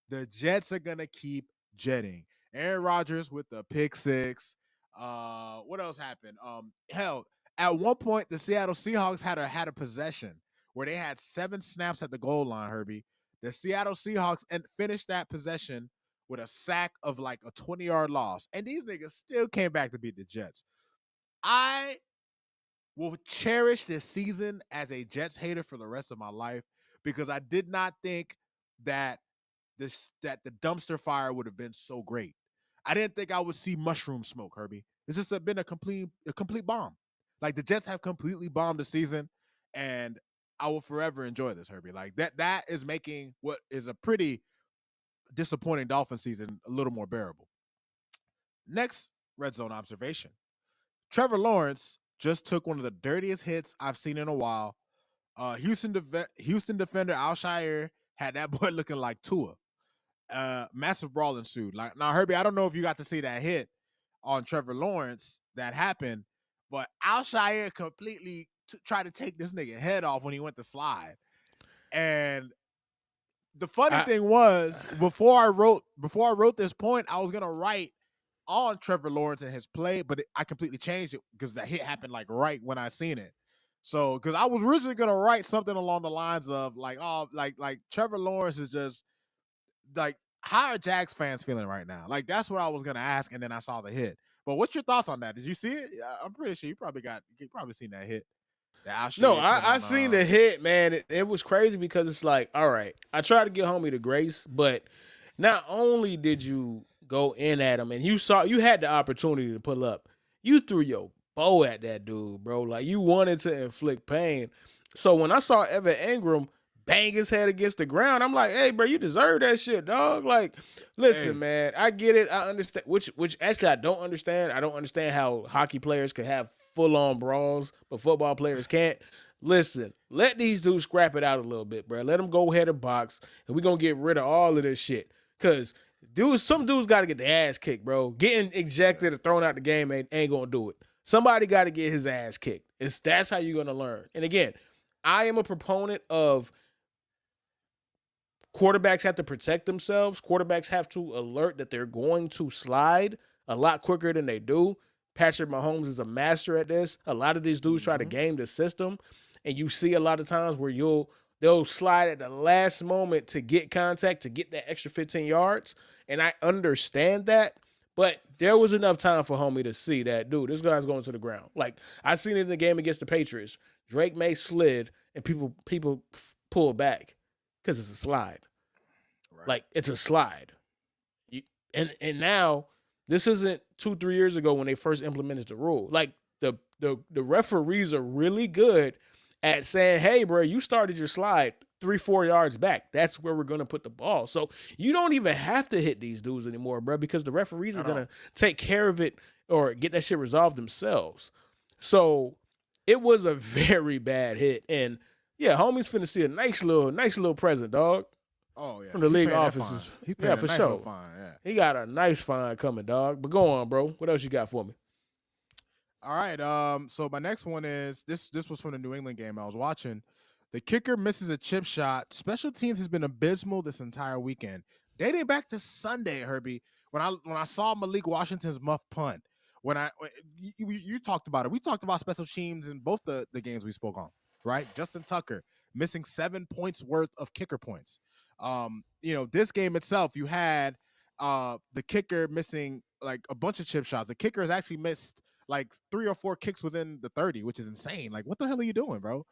The Jets are gonna keep jetting. Aaron Rodgers with the pick six. What else happened? Hell, at one point the Seattle Seahawks had a possession where they had 7 snaps at the goal line. Herbie, the Seattle Seahawks and finished that possession with a sack of like a 20-yard loss, and these niggas still came back to beat the Jets. I will cherish this season as a Jets hater for the rest of my life because I did not think that that the dumpster fire would have been so great. I didn't think I would see mushroom smoke, Herbie. It's just been a complete bomb. Like the Jets have completely bombed the season, and I will forever enjoy this, Herbie. Like that is making what is a pretty disappointing Dolphin season a little more bearable. Next red zone observation. Trevor Lawrence just took one of the dirtiest hits I've seen in a while. Houston defender Alshire had that boy looking like Tua. Massive brawl ensued. Like now, Herbie, I don't know if you got to see that hit on Trevor Lawrence that happened, but Alshire completely tried to take this nigga head off when he went to slide. And the funny I, thing was, before I wrote this point, I was gonna write on Trevor Lawrence and his play, but I completely changed it because that hit happened like right when I seen it. So, because I was originally gonna write something along the lines of like, oh, like Trevor Lawrence is just like, how are Jags fans feeling right now? Like that's what I was gonna ask, and then I saw the hit. But what's your thoughts on that? Did you see it? Yeah, I'm pretty sure you probably seen that hit that No, Alshire put I on. seen the hit, man. It was crazy because it's like, all right, I tried to get homie to grace, but not only did you go in at him and you had the opportunity to pull up, you threw your bow at that dude, bro. Like you wanted to inflict pain. So when I saw Evan Ingram bang his head against the ground, I'm like, hey, bro, you deserve that shit, dog. Like, listen, Hey, man, I get it. I understand. Which actually I don't understand. I don't understand how hockey players could have full on brawls, but football players can't. Listen, let these dudes scrap it out a little bit, bro. Let them go ahead and box, and we're gonna get rid of all of this shit. Cause some dudes got to get the ass kicked, bro. Getting ejected or thrown out the game ain't gonna do it. Somebody got to get his ass kicked. That's how you're gonna learn. And again, I am a proponent of quarterbacks have to protect themselves. Quarterbacks have to alert that they're going to slide a lot quicker than they do. Patrick Mahomes is a master at this. A lot of these dudes try to game the system, and you see a lot of times where they'll slide at the last moment to get contact, to get that extra 15 yards. And I understand that, But there was enough time for homie to see that, dude, this guy's going to the ground. Like, I seen it in the game against the Patriots. Drake May slid and people pull back because it's a slide. Right. Like, it's a slide. And now this isn't 2-3 years ago when they first implemented the rule. Like, the referees are really good at saying, hey, bro, you started your slide 3-4 yards back. That's where we're going to put the ball. So you don't even have to hit these dudes anymore, bro, because the referees are going to take care of it or get that shit resolved themselves. So it was a very bad hit. And yeah, homie's finna see a nice little present, dog. Oh yeah, From the league offices. He's paying for nice sure. Fine, yeah. He got a nice fine coming, dog. But go on, bro. What else you got for me? All right. So my next one is this was from the New England game I was watching. The kicker misses a chip shot. Special teams has been abysmal this entire weekend. Dating back to Sunday, Herbie, when I saw Malik Washington's muff punt. You talked about it. We talked about special teams in both the games we spoke on, right? Justin Tucker missing 7 points worth of kicker points. This game itself, you had the kicker missing like a bunch of chip shots. The kicker has actually missed like 3 or 4 kicks within the 30, which is insane. Like, what the hell are you doing, bro?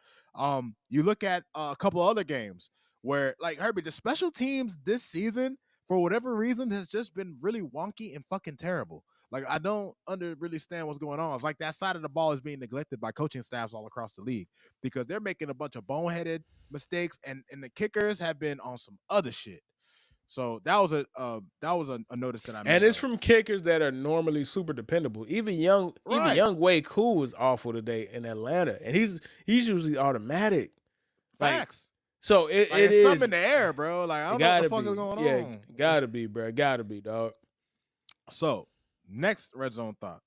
You look at a couple other games where, like, Herbie, the special teams this season, for whatever reason, has just been really wonky and fucking terrible. Like, I don't really understand what's going on. It's like that side of the ball is being neglected by coaching staffs all across the league because they're making a bunch of boneheaded mistakes, and the kickers have been on some other shit. So that was a notice that I made. And it's from kickers that are normally super dependable. Even young Wei Koo was awful today in Atlanta, and he's usually automatic. Facts. So it is is something in the air, bro. Like, I don't know what the fuck is going on. Yeah, gotta be, bro. Gotta be, dog. So next red zone thought: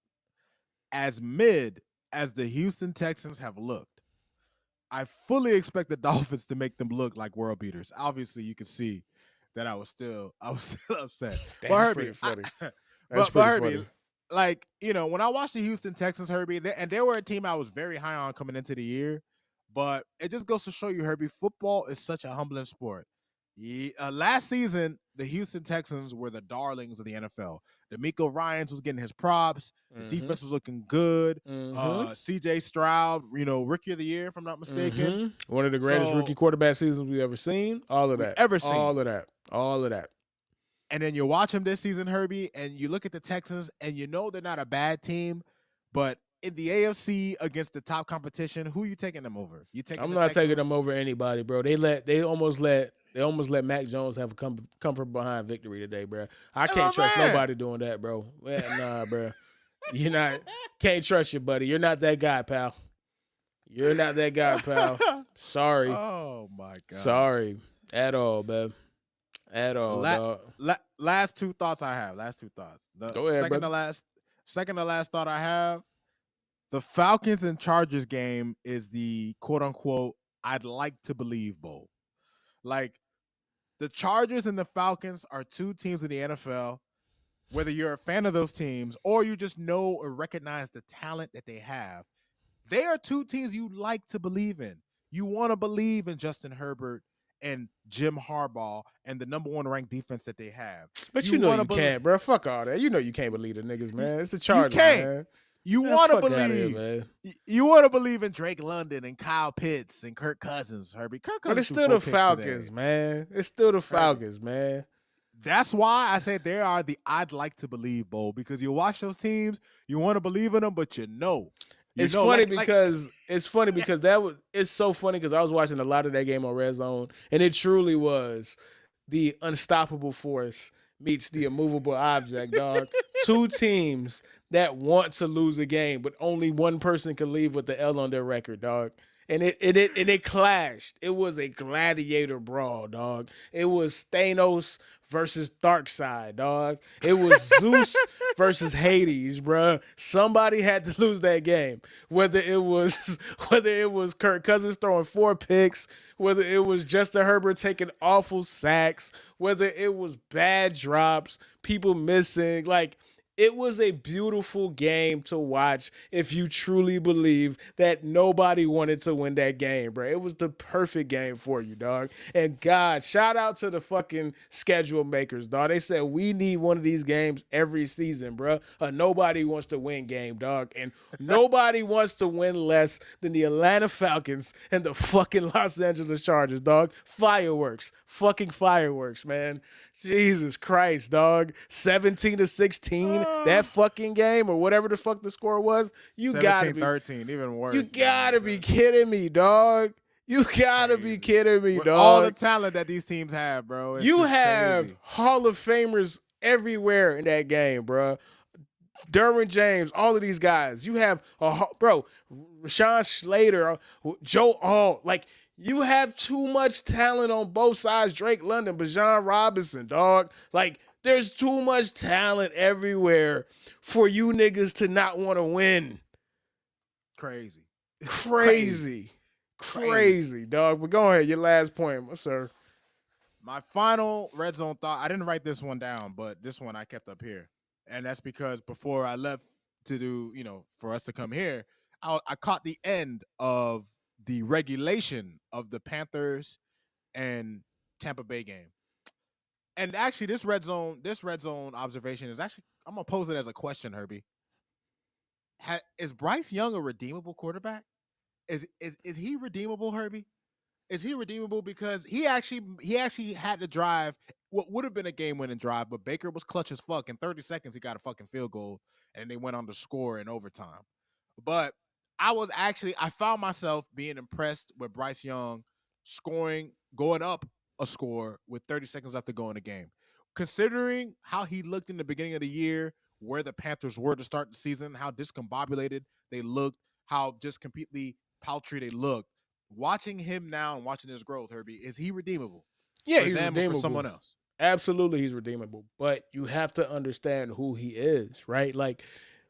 as mid as the Houston Texans have looked, I fully expect the Dolphins to make them look like world beaters. Obviously, you can see that I was still upset. That's Herbie, funny. But Herbie, funny. Like, when I watched the Houston Texans, Herbie, they were a team I was very high on coming into the year, but it just goes to show you, Herbie, football is such a humbling sport. Last season, the Houston Texans were the darlings of the NFL. D'Amico Ryans was getting his props. The defense was looking good. C.J. Stroud, rookie of the year, if I'm not mistaken. One of the greatest rookie quarterback seasons we've ever seen. All of that. All of that. And then you watch him this season, Herbie, and you look at the Texans, and they're not a bad team, but in the AFC against the top competition, who you taking them over? I'm not taking them over anybody, bro. They almost let Mac Jones have a comfort behind victory today, bro. I can't trust nobody doing that, bro. Nah, bro. Can't trust you, buddy. You're not that guy, pal. You're not that guy, pal. Sorry. Oh, my God. Sorry. At all, man. At all, dog. Last two thoughts I have. Go ahead, second to last thought I have, the Falcons and Chargers game is the quote-unquote I'd like to believe bowl. Like, the Chargers and the Falcons are two teams in the NFL, whether you're a fan of those teams or you just know or recognize the talent that they have, they are two teams you like to believe in. You want to believe in Justin Herbert and Jim Harbaugh and the number 1 ranked defense that they have. But you can't, bro. Fuck all that. You can't believe the niggas, man. It's the Chargers, man. You want to believe. You want to believe in Drake London and Kyle Pitts and Kirk Cousins, Herbie. But it's still the Falcons, man. It's still the Falcons, man. That's why I said they are the I'd like to believe bowl, because you watch those teams, you want to believe in them, but it's funny because it's so funny because I was watching a lot of that game on Red Zone, and it truly was the unstoppable force meets the immovable object, dog. Two teams that want to lose a game, but only one person can leave with the L on their record, dog. And it clashed. It was a gladiator brawl, dog. It was Thanos versus Darkseid, dog. It was Zeus versus Hades, bro. Somebody had to lose that game. Whether it was Kirk Cousins throwing 4 picks, whether it was Justin Herbert taking awful sacks, whether it was bad drops, people missing, like, It was a beautiful game to watch if you truly believe that nobody wanted to win that game, bro. It was the perfect game for you, dog. And God, shout out to the fucking schedule makers, dog. They said we need one of these games every season, bro. Nobody wants to win game, dog. And nobody wants to win less than the Atlanta Falcons and the fucking Los Angeles Chargers, dog. Fireworks. Fucking fireworks, man. Jesus Christ, dog. 17-16. That fucking game or whatever the fuck the score was. You gotta be 13, even worse. You gotta be kidding me, dog. You gotta be kidding me, With dog. all the talent that these teams have, bro. It's you just have crazy. Hall of Famers everywhere in that game, bro. Derwin James, all of these guys. You have bro, Rashawn Slater, Joe Alt. Like, you have too much talent on both sides. Drake London, Bijan Robinson, dog. Like, there's too much talent everywhere for you niggas to not want to win. Crazy. Crazy, dog. But go ahead, your last point, sir. My final red zone thought, I didn't write this one down, but this one I kept up here. And that's because before I left to do, for us to come here, I caught the end of the regulation of the Panthers and Tampa Bay game. And actually, this red zone observation is actually, I'm gonna pose it as a question, Herbie. Is Bryce Young a redeemable quarterback? Is he redeemable, Herbie? Is he redeemable? Because he actually had to drive what would have been a game-winning drive, but Baker was clutch as fuck. In 30 seconds, he got a fucking field goal, and they went on to score in overtime. But I found myself being impressed with Bryce Young going up a score with 30 seconds left to go in the game. Considering how he looked in the beginning of the year, where the Panthers were to start the season, how discombobulated they looked, how just completely paltry they looked. Watching him now and watching his growth, Herbie, is he redeemable? Yeah, for he's them redeemable. Or for someone else? Absolutely, he's redeemable. But you have to understand who he is, right? Like,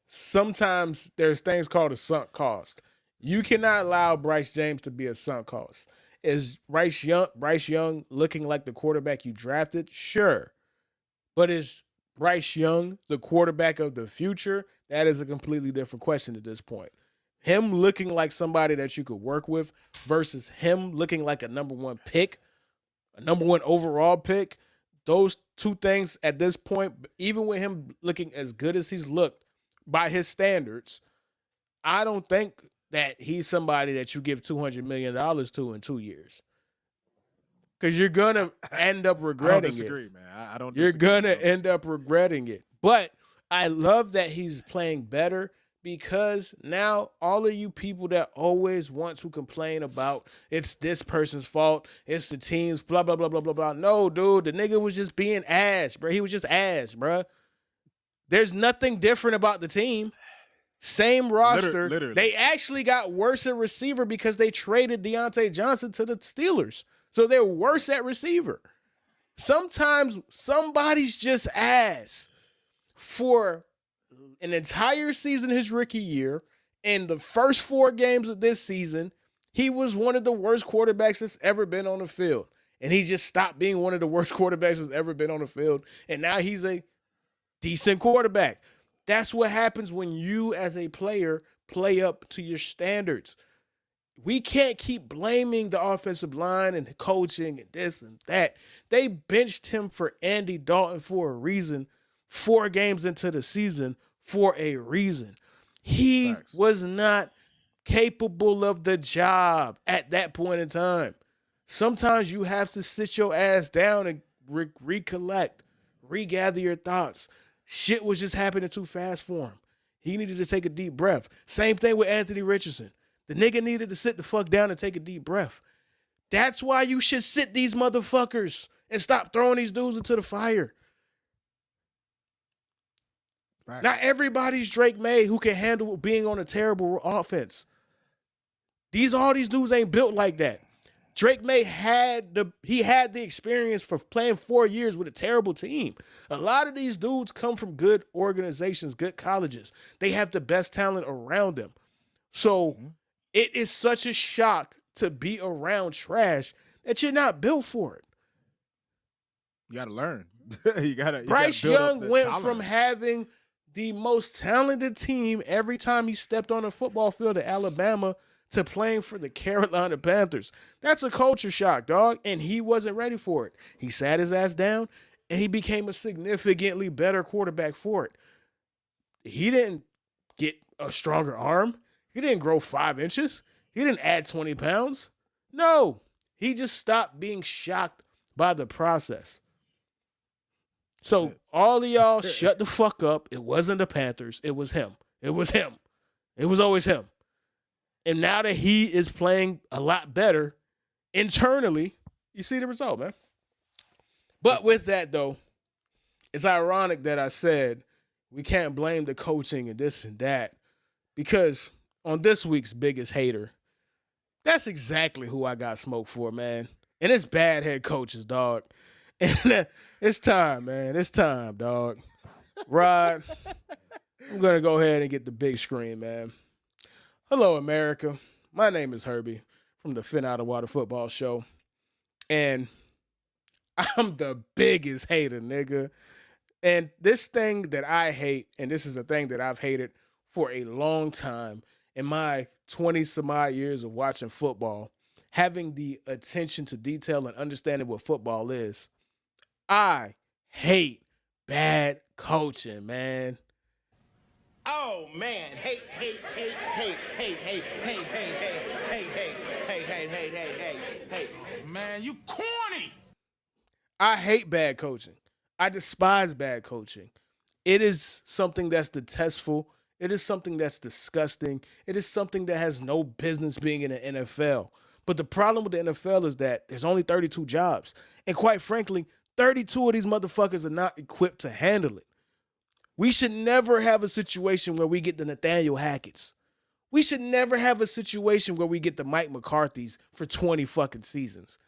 sometimes there's things called a sunk cost. You cannot allow Bryce James to be a sunk cost. Is Bryce Young looking like the quarterback you drafted? Sure. But is Bryce Young the quarterback of the future? That is a completely different question at this point. Him looking like somebody that you could work with versus him looking like a number one pick, a number one overall pick, those two things at this point, even with him looking as good as he's looked by his standards, I don't think that he's somebody that you give $200 million to in 2 years. Because you're going to end up regretting I don't disagree, it. Man. I don't You're disagree. going to end up regretting it. But I love that he's playing better, because now all of you people that always want to complain about it's this person's fault, it's the team's, blah, blah, blah, blah, blah, blah. No, dude, the nigga was just being ass, bro. He was just ass, bro. There's nothing different about the team. Same roster. Literally. They actually got worse at receiver because they traded Deontay Johnson to the Steelers. So they're worse at receiver. Sometimes somebody's just ass. For an entire season his rookie year, in the first 4 games of this season, he was one of the worst quarterbacks that's ever been on the field. And he just stopped being one of the worst quarterbacks that's ever been on the field. And now he's a decent quarterback. That's what happens when you as a player play up to your standards. We can't keep blaming the offensive line and the coaching and this and that. They benched him for Andy Dalton for a reason, 4 games into the season for a reason. He was not capable of the job at that point in time. Sometimes you have to sit your ass down and recollect, regather your thoughts. Shit was just happening too fast for him. He needed to take a deep breath. Same thing with Anthony Richardson. The nigga needed to sit the fuck down and take a deep breath. That's why you should sit these motherfuckers and stop throwing these dudes into the fire. Right. Not everybody's Drake May who can handle being on a terrible offense. All these dudes ain't built like that. Drake May had the experience for playing 4 years with a terrible team. A lot of these dudes come from good organizations, good colleges. They have the best talent around them. So it is such a shock to be around trash that you're not built for it. You got to learn. Bryce Young went from having the most talented team every time he stepped on a football field at Alabama to playing for the Carolina Panthers. That's a culture shock, dog. And he wasn't ready for it. He sat his ass down and he became a significantly better quarterback for it. He didn't get a stronger arm. He didn't grow 5 inches. He didn't add 20 pounds. No, he just stopped being shocked by the process. So all of y'all shut the fuck up. It wasn't the Panthers. It was him. It was him. It was always him. And now that he is playing a lot better internally, you see the result, man. But with that, though, it's ironic that I said we can't blame the coaching and this and that because on this week's biggest hater, that's exactly who I got smoked for, man. And it's bad head coaches, dog. And it's time, man. It's time, dog. Rod, I'm going to go ahead and get the big screen, man. Hello, America. My name is Herbie from the Phin Outta Water Football Show. And I'm the biggest hater, nigga. And this thing that I hate, and this is a thing that I've hated for a long time in my 20-some-odd years of watching football, having the attention to detail and understanding what football is, I hate bad coaching, man. Oh man, hate. Man, you corny. I hate bad coaching. I despise bad coaching. It is something that's detestful. It is something that's disgusting. It is something that has no business being in the NFL. But the problem with the NFL is that there's only 32 jobs. And quite frankly, 32 of these motherfuckers are not equipped to handle it. We should never have a situation where we get the Nathaniel Hackett's. We should never have a situation where we get the Mike McCarthy's for 20 fucking seasons.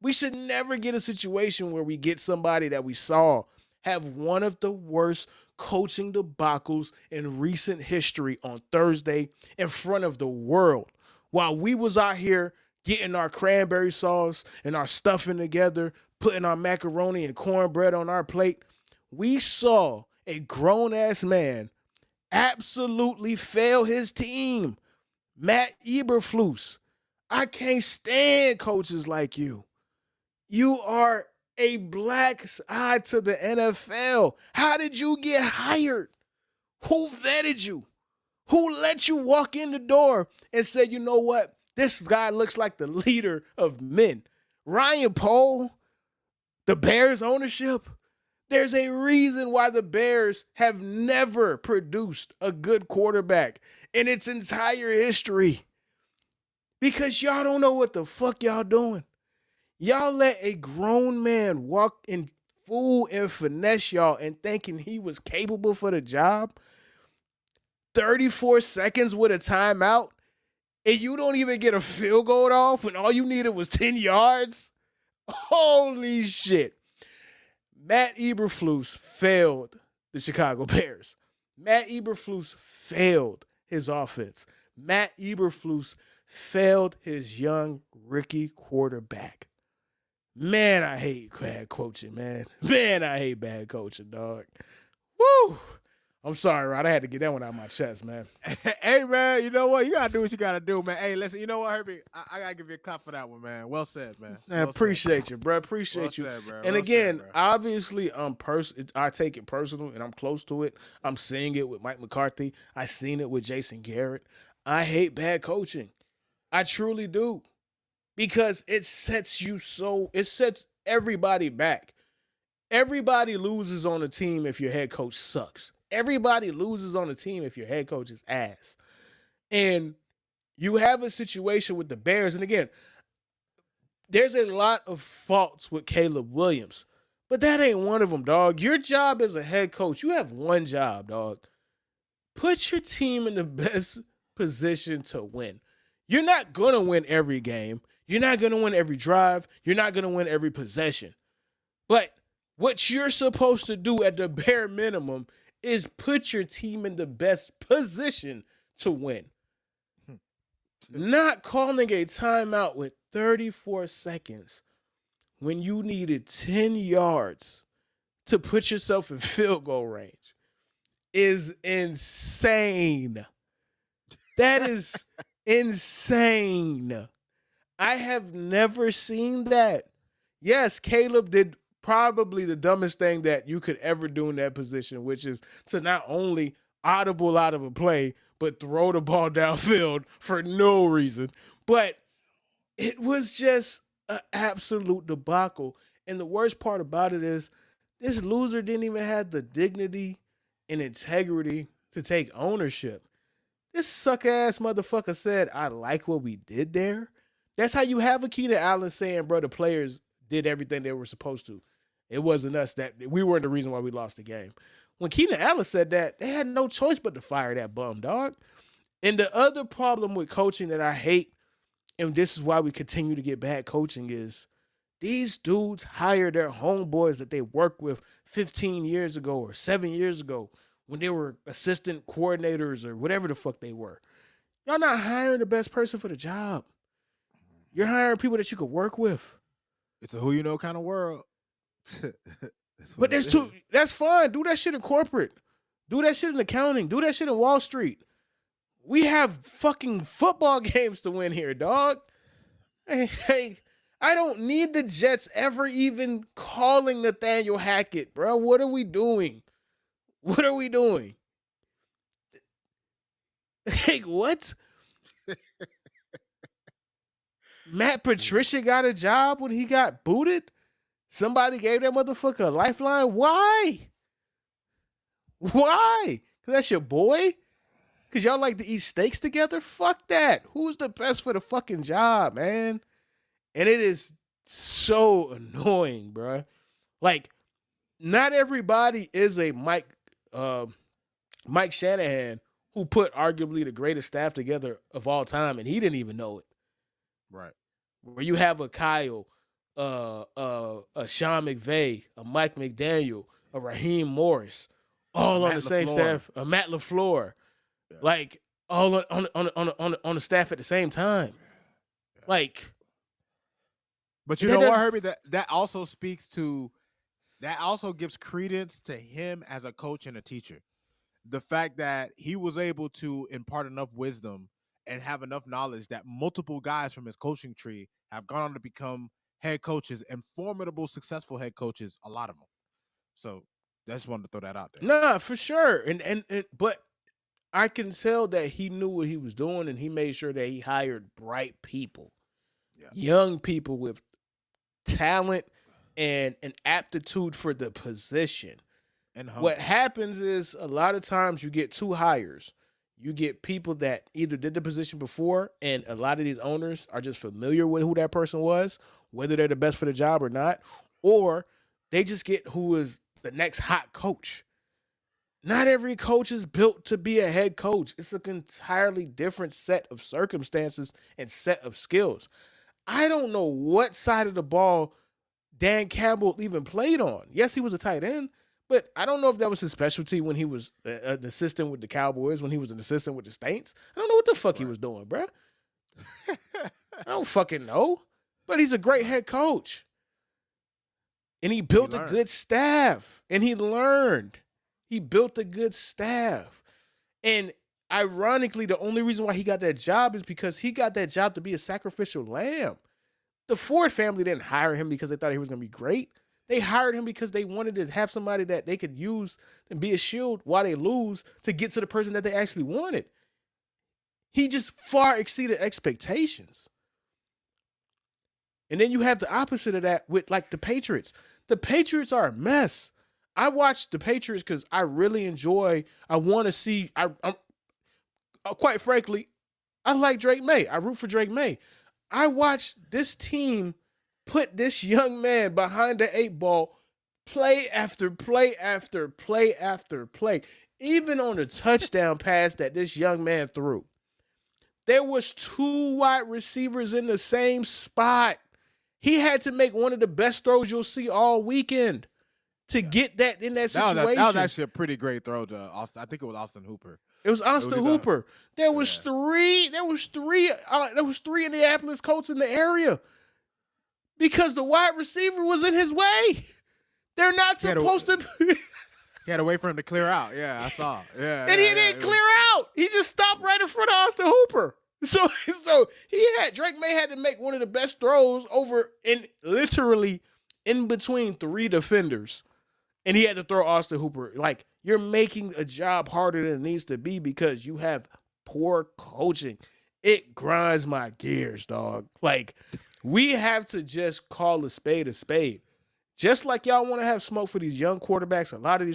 We should never get a situation where we get somebody that we saw have one of the worst coaching debacles in recent history on Thursday in front of the world. While we was out here getting our cranberry sauce and our stuffing together, putting our macaroni and cornbread on our plate, we saw a grown-ass man absolutely fail his team. Matt Eberflus. I can't stand coaches like you. You are a black eye to the NFL. How did you get hired? Who vetted you? Who let you walk in the door and say, you know what? This guy looks like the leader of men. Ryan Pohl, the Bears ownership. There's a reason why the Bears have never produced a good quarterback in its entire history. Because y'all don't know what the fuck y'all doing. Y'all let a grown man walk and fool and finesse y'all and thinking he was capable for the job. 34 seconds with a timeout, and you don't even get a field goal off when all you needed was 10 yards? Holy shit. Matt Eberflus failed the Chicago Bears. Matt Eberflus failed his offense. Matt Eberflus failed his young rookie quarterback. Man, I hate bad coaching, man. Man, I hate bad coaching, dog. Woo! I'm sorry, Rod. I had to get that one out of my chest, man. Hey, man, you know what? You got to do what you got to do, man. Hey, listen, you know what, Herbie? I got to give you a clap for that one, man. Well said, man. I appreciate you, bro. Appreciate you. Well said, bro. And Well again, said, bro. obviously, I take it personal and I'm close to it. I'm seeing it with Mike McCarthy. I seen it with Jason Garrett. I hate bad coaching. I truly do. Because it sets everybody back. Everybody loses on a team if your head coach sucks. Everybody loses on a team if your head coach is ass. And you have a situation with the Bears. And again, there's a lot of faults with Caleb Williams. But that ain't one of them, dog. Your job as a head coach, you have one job, dog. Put your team in the best position to win. You're not going to win every game. You're not going to win every drive. You're not going to win every possession. But what you're supposed to do at the bare minimum is put your team in the best position to win. Not calling a timeout with 34 seconds when you needed 10 yards to put yourself in field goal range is insane. That is insane. I have never seen that. Yes, Caleb did probably the dumbest thing that you could ever do in that position, which is to not only audible out of a play, but throw the ball downfield for no reason. But it was just an absolute debacle. And the worst part about it is this loser didn't even have the dignity and integrity to take ownership. This suck ass motherfucker said, I like what we did there. That's how you have a Keenan Allen saying, bro, the players did everything they were supposed to. It wasn't us that we weren't the reason why we lost the game. When Keenan Allen said that, they had no choice but to fire that bum, dog. And the other problem with coaching that I hate, and this is why we continue to get bad coaching, is these dudes hire their homeboys that they worked with 15 years ago or 7 years ago when they were assistant coordinators or whatever the fuck they were. Y'all not hiring the best person for the job. You're hiring people that you could work with. It's a who you know kind of world. But that's fine. Do that shit in corporate. Do that shit in accounting. Do that shit in Wall Street. We have fucking football games to win here, dog. Hey, I don't need the Jets ever even calling Nathaniel Hackett, bro. What are we doing? What are we doing? Like, what? Matt Patricia got a job when he got booted? Somebody gave that motherfucker a lifeline? Why? Why? Because that's your boy? Because y'all like to eat steaks together? Fuck that. Who's the best for the fucking job, man? And it is so annoying, bro. Like, not everybody is a Mike Shanahan who put arguably the greatest staff together of all time, and he didn't even know it. Right. Where you have a Kyle, a Sean McVay, a Mike McDaniel, a Raheem Morris, all on the same staff, a Matt LaFleur, like all on the staff at the same time. Yeah. Like, but you know what, Herbie? That also speaks to, that also gives credence to him as a coach and a teacher. The fact that he was able to impart enough wisdom and have enough knowledge that multiple guys from his coaching tree have gone on to become head coaches and formidable, successful head coaches, a lot of them. So I just wanted to throw that out there. Nah, for sure. And but I can tell that he knew what he was doing, and he made sure that he hired bright people, young people with talent and an aptitude for the position. And what happens is a lot of times you get two hires. You get people that either did the position before, and a lot of these owners are just familiar with who that person was, whether they're the best for the job or not, or they just get who is the next hot coach. Not every coach is built to be a head coach. It's an entirely different set of circumstances and set of skills. I don't know what side of the ball Dan Campbell even played on. Yes, he was a tight end, but I don't know if that was his specialty when he was an assistant with the Cowboys, when he was an assistant with the Saints. I don't know what the fuck he was doing, bro. I don't fucking know. But he's a great head coach. And he built a good staff. And he learned. He built a good staff. And ironically, the only reason why he got that job is because he got that job to be a sacrificial lamb. The Ford family didn't hire him because they thought he was going to be great. They hired him because they wanted to have somebody that they could use and be a shield while they lose to get to the person that they actually wanted. He just far exceeded expectations. And then you have the opposite of that with like the Patriots. The Patriots are a mess. I watch the Patriots because I really enjoy, I want to see, I'm quite frankly, I like Drake May. I root for Drake May. I watched this team put this young man behind the 8 ball play after play after play after play. Even on the touchdown pass that this young man threw, there was 2 wide receivers in the same spot. He had to make one of the best throws you'll see all weekend to get that in that situation. That was actually a pretty great throw to Austin. I think it was Austin Hooper. It was Austin Hooper. There was three Indianapolis Colts in the area because the wide receiver was in his way. They're not supposed to be. He had to wait for him to clear out. Yeah, I saw. Yeah, And he didn't clear out. He just stopped right in front of Austin Hooper. So Drake May had to make one of the best throws over in literally in between 3 defenders. And he had to throw Austin Hooper. Like, you're making a job harder than it needs to be because you have poor coaching. It grinds my gears, dog. Like, we have to just call a spade a spade. Just like y'all want to have smoke for these young quarterbacks, a lot of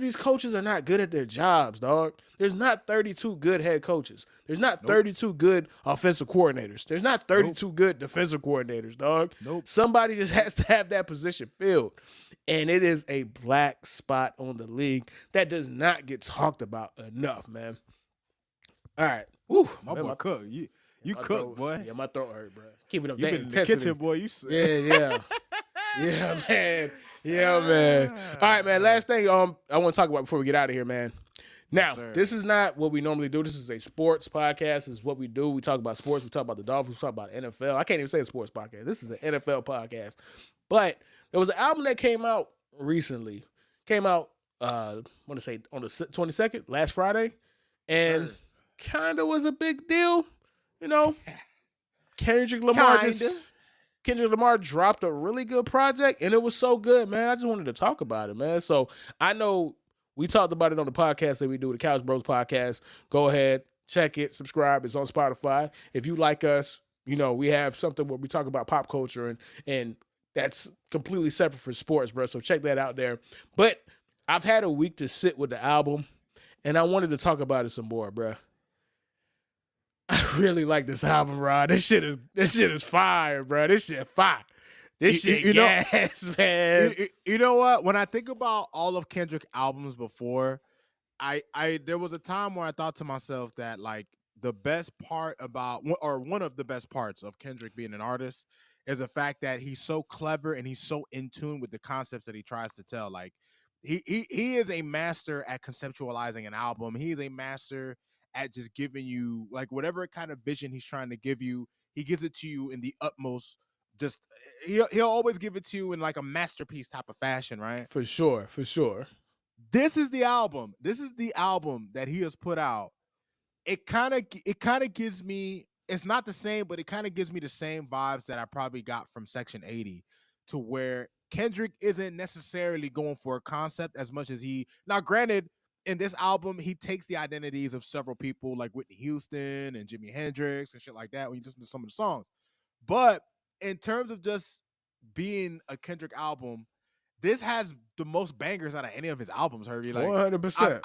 these coaches are not good at their jobs, dog. There's not 32 good head coaches. There's not 32 good offensive coordinators. There's not 32 good defensive coordinators, dog. Somebody just has to have that position filled. And it is a black spot on the league that does not get talked about enough, man. All right. Woo, my boy cook. You cook, boy. Yeah, my throat hurt, bro. Keeping up you that been in the kitchen, boy. You Yeah. Yeah, man. Yeah, man. All right, man. Last thing I want to talk about before we get out of here, man. Now, this is not what we normally do. This is a sports podcast. This is what we do. We talk about sports. We talk about the Dolphins. We talk about NFL. I can't even say a sports podcast. This is an NFL podcast. But there was an album that came out recently. I want to say on the 22nd, last Friday. And kind of was a big deal. You know, Kendrick Lamar dropped a really good project, and it was so good, man. I just wanted to talk about it, man. So I know we talked about it on the podcast that we do, the Couch Bros podcast. Go ahead, check it, subscribe. It's on Spotify. If you like us, you know, we have something where we talk about pop culture, and that's completely separate from sports, bro. So check that out there. But I've had a week to sit with the album, and I wanted to talk about it some more, bro. I really like this album, Rod. This shit is fire, bro. This shit fire. This shit gas, man. You know what? When I think about all of Kendrick albums before, I there was a time where I thought to myself that like the best part about, or one of the best parts of Kendrick being an artist is the fact that he's so clever and he's so in tune with the concepts that he tries to tell. Like he is a master at conceptualizing an album. He is a master at just giving you like whatever kind of vision he's trying to give you. He gives it to you in the utmost. Just he'll always give it to you in like a masterpiece type of fashion, right? For sure. This is the album. This is the album that he has put out. It kind of gives me, it's not the same, but it kind of gives me the same vibes that I probably got from Section 80, to where Kendrick isn't necessarily going for a concept as much as he, now granted, in this album, he takes the identities of several people like Whitney Houston and Jimi Hendrix and shit like that when you listen to some of the songs. But in terms of just being a Kendrick album, this has the most bangers out of any of his albums, Herbie. Like 100%.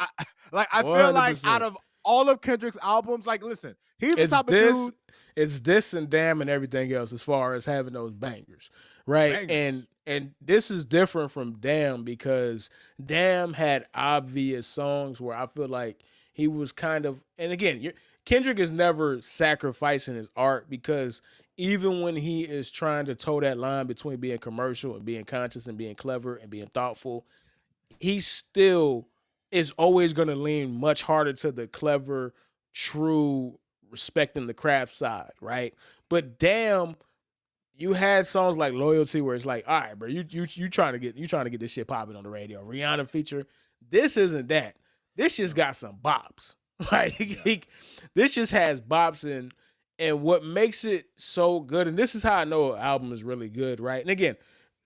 I feel like out of all of Kendrick's albums, like listen, he's the type of dude. It's this and Damn and everything else as far as having those bangers, right? Bangers. And this is different from Damn because Damn had obvious songs where I feel like he was kind of, and again, Kendrick is never sacrificing his art, because even when he is trying to toe that line between being commercial and being conscious and being clever and being thoughtful, he still is always going to lean much harder to the clever, true, respecting the craft side, right? But Damn, you had songs like Loyalty where it's like, all right, bro, you trying to get this shit popping on the radio. Rihanna feature. This isn't that. This just got some bops. Like this just has bops, and what makes it so good, and this is how I know an album is really good, right? And again,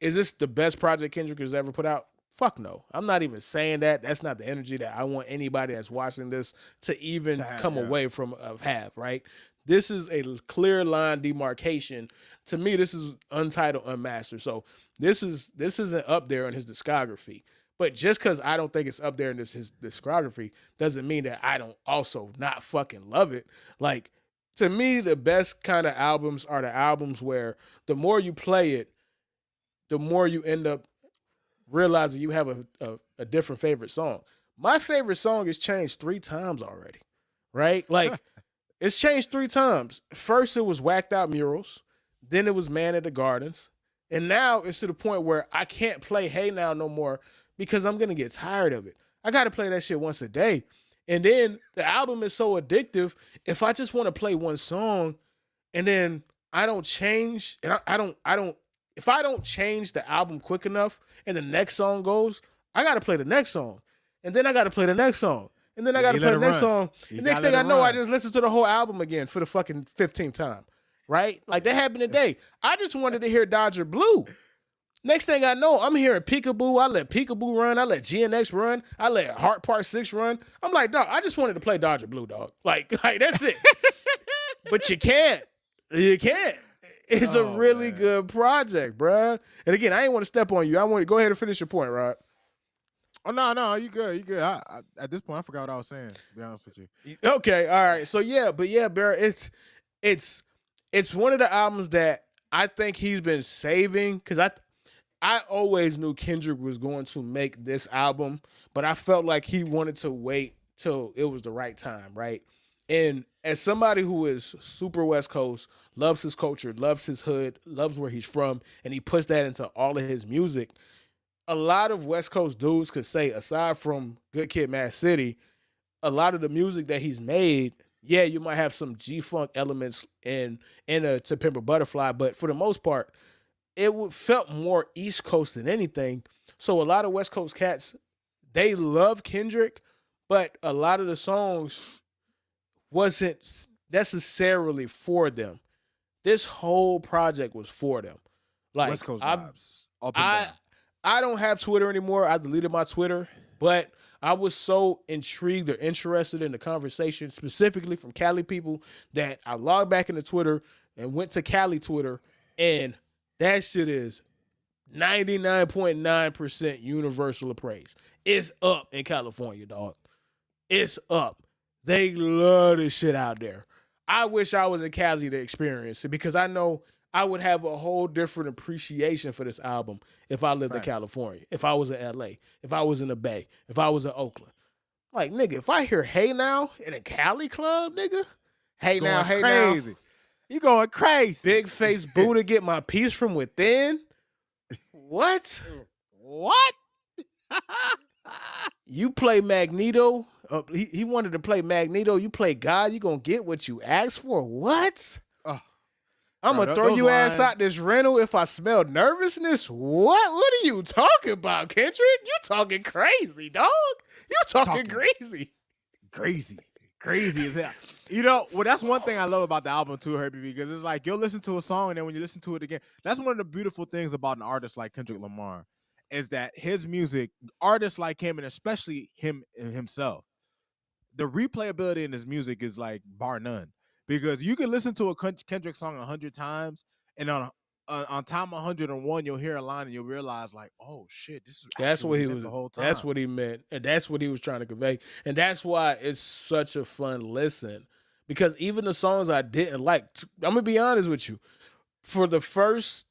is this the best project Kendrick has ever put out? Fuck no. I'm not even saying that. That's not the energy that I want anybody that's watching this to even come away from have, right? This is a clear line demarcation. To me, this is untitled, unmastered. So this isn't up there in his discography. But just because I don't think it's up there in his discography doesn't mean that I don't also not fucking love it. Like, to me, the best kind of albums are the albums where the more you play it, the more you end up realizing you have a different favorite song. My favorite song has changed 3 times already, right? Like, it's changed 3 times. First, it was Whacked Out Murals. Then it was Man at the Gardens. And now it's to the point where I can't play Hey Now no more because I'm going to get tired of it. I got to play that shit once a day. And then the album is so addictive. If I just want to play one song and then I don't change, and if I don't change the album quick enough and the next song goes, I got to play the next song. And then I got to play the next song. And then I Yeah, got to he play let the it next run. song. He And next gotta thing I let it know, I run. just listened to the whole album again for the fucking 15th time. Right? Like that happened today. I just wanted to hear Dodger Blue. Next thing I know, I'm hearing Peekaboo. I let Peekaboo run. I let GNX run. I let Heart Part 6 run. I'm like, dog, I just wanted to play Dodger Blue, dog. Like that's it. But you can't. You can't. It's a Oh, really man. good project, bruh. And again, I ain't want to step on you. I want to go ahead and finish your point, Rod. Oh no, you good, you good. At this point, I forgot what I was saying. To be honest with you. Okay, all right. So yeah, but yeah, Bear, it's one of the albums that I think he's been saving because I always knew Kendrick was going to make this album, but I felt like he wanted to wait till it was the right time, right? And as somebody who is super West Coast, loves his culture, loves his hood, loves where he's from, and he puts that into all of his music, a lot of West Coast dudes could say, aside from Good Kid, Mad City, a lot of the music that he's made, yeah, you might have some G-Funk elements in a To Pimp a Butterfly, but for the most part, felt more East Coast than anything. So a lot of West Coast cats, they love Kendrick, but a lot of the songs wasn't necessarily for them. This whole project was for them. Like West Coast vibes. Up and I down. I don't have Twitter anymore. I deleted my Twitter, but I was so intrigued or interested in the conversation, specifically from Cali people, that I logged back into Twitter and went to Cali Twitter, and that shit is 99.9% universal appraise. It's up in California, dog. It's up. They love this shit out there. I wish I was in Cali to experience it because I know I would have a whole different appreciation for this album if I lived Facts. in California, if I was in LA, if I was in the Bay, if I was in Oakland. Like, nigga, if I hear Hey Now in a Cali club, nigga, Hey Now, Going Hey Now, crazy. You going crazy. Big Face Buddha, Get My Peace From Within. What? What? You play Magneto. He wanted to play Magneto. You play God. You gonna get what you asked for. What? Oh, I'm bro, gonna throw those your ass lines- out this rental if I smell nervousness. What? What are you talking about, Kendrick? You talking crazy, dog. You talking crazy. Crazy as hell. You know, well, that's one thing I love about the album too, Herbie, because it's like you'll listen to a song and then when you listen to it again, that's one of the beautiful things about an artist like Kendrick Lamar, is that his music, artists like him, and especially him himself, the replayability in his music is like bar none. Because you can listen to a Kendrick song 100 times, and on time 101, you'll hear a line and you'll realize, like, oh shit, this is That's what he meant was. the whole time. That's what he meant, and that's what he was trying to convey, and that's why it's such a fun listen. Because even the songs I didn't like, I'm gonna be honest with you, for the first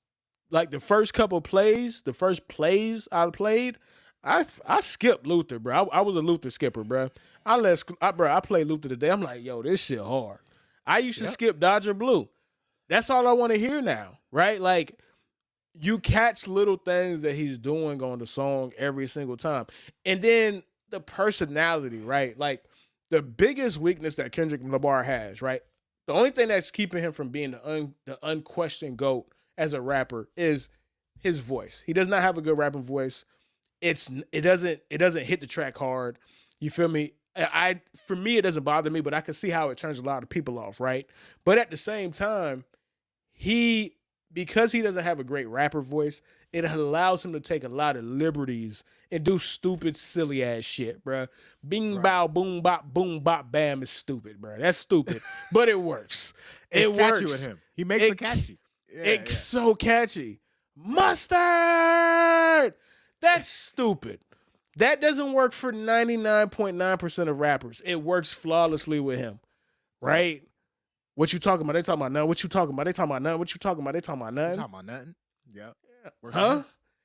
couple plays, the first plays I played, I skipped Luther, bro. I was a Luther skipper, bro. I played Luther today. I'm like, yo, this shit hard. I used to skip Dodger Blue. That's all I want to hear now, right? Like, you catch little things that he's doing on the song every single time. And then the personality, right? Like, the biggest weakness that Kendrick Lamar has, right? The only thing that's keeping him from being the unquestioned GOAT as a rapper is his voice. He does not have a good rapping voice. It doesn't hit the track hard. You feel me? For me, it doesn't bother me, but I can see how it turns a lot of people off, right? But at the same time, because he doesn't have a great rapper voice, it allows him to take a lot of liberties and do stupid, silly ass shit, bro. Bing, bow, boom, bop, bam is stupid, bro. That's stupid, but it works. It catchy works. with him. He makes it catchy. It's so catchy. Mustard! That's stupid. That doesn't work for 99.9% of rappers. It works flawlessly with him, right? What you talking about? They talking about nothing. What you talking about? They talking about nothing. What you talking about? They talking about nothing. Talking about nothing. Yeah. Huh?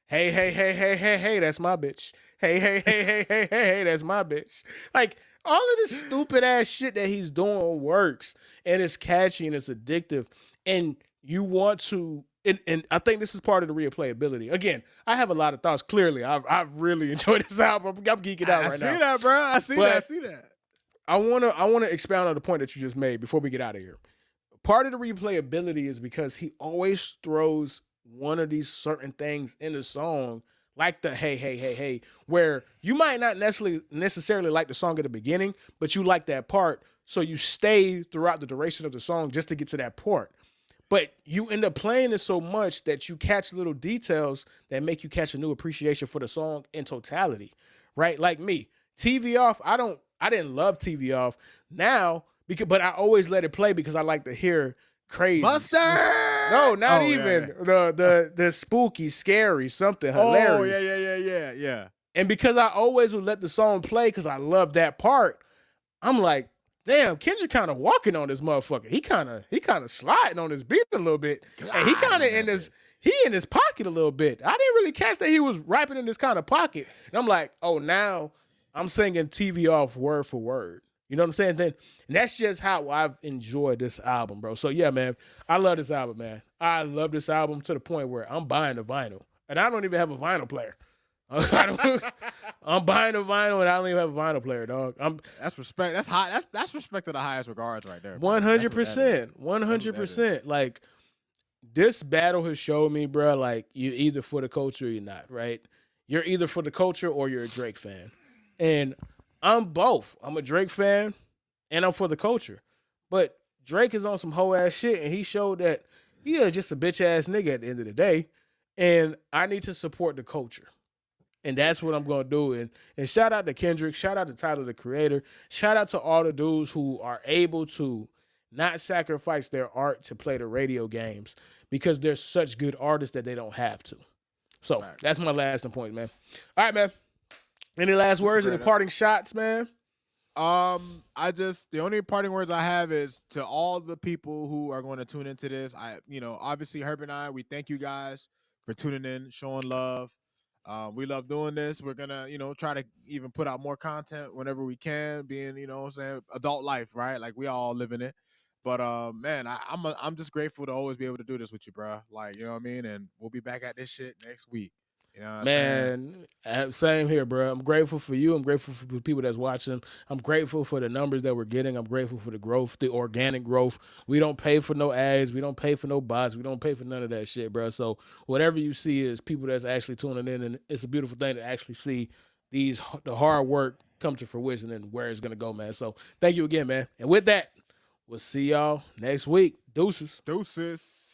Hey, that's my bitch. Hey, that's my bitch. Like, all of this stupid ass shit that he's doing works, and it's catchy and it's addictive, and you want to. And I think this is part of the replayability. Again, I have a lot of thoughts. Clearly, I've really enjoyed this album. I'm geeking out right now. I see that, bro. I see that. I wanna expound on the point that you just made before we get out of here. Part of the replayability is because he always throws one of these certain things in the song, like the hey, hey, hey, hey, where you might not necessarily like the song at the beginning, but you like that part, so you stay throughout the duration of the song just to get to that part. But you end up playing it so much that you catch little details that make you catch a new appreciation for the song in totality, right? Like me, TV off. I didn't love TV off now but I always let it play because I like to hear crazy. Mustard. No, not Oh, even yeah. the spooky, scary, something hilarious. Oh, yeah. And because I always would let the song play because I love that part, I'm like, damn, Kendrick kind of walking on this motherfucker. He kind of sliding on his beat a little bit, and he kind of in his pocket a little bit. I didn't really catch that he was rapping in this kind of pocket, and I'm like, oh, now I'm singing TV off word for word. You know what I'm saying? And that's just how I've enjoyed this album, bro. So yeah, man, I love this album, man. I love this album to the point where I'm buying the vinyl, and I don't even have a vinyl player. I'm buying a vinyl and I don't even have a vinyl player, dog. That's respect. That's high. That's respect to the highest regards right there. 100%. 100%. Like, this battle has showed me, bro, like, you're either for the culture or you're not, right? You're either for the culture or you're a Drake fan. And I'm both. I'm a Drake fan and I'm for the culture. But Drake is on some whole ass shit and he showed that he is just a bitch ass nigga at the end of the day. And I need to support the culture. And that's what I'm going to do. And shout out to Kendrick. Shout out to Tyler, the Creator. Shout out to all the dudes who are able to not sacrifice their art to play the radio games because they're such good artists that they don't have to. So that's my last point, man. All right, man. Any last words? Any parting shots, man? The only parting words I have is to all the people who are going to tune into this. Obviously Herb and I, we thank you guys for tuning in, showing love. We love doing this. We're gonna, try to even put out more content whenever we can, being, adult life, right? Like we all live in it. But man, I'm just grateful to always be able to do this with you, bro. Like, you know what I mean? And we'll be back at this shit next week. You know what I'm saying? Man, same here, bro. I'm grateful for you. I'm grateful for the people that's watching. I'm grateful for the numbers that we're getting. I'm grateful for the growth, the organic growth. We don't pay for no ads. We don't pay for no bots. We don't pay for none of that shit, bro. So whatever you see is people that's actually tuning in, and it's a beautiful thing to actually see the hard work come to fruition and where it's gonna go, man. So thank you again, man. And with that, we'll see y'all next week. Deuces. Deuces.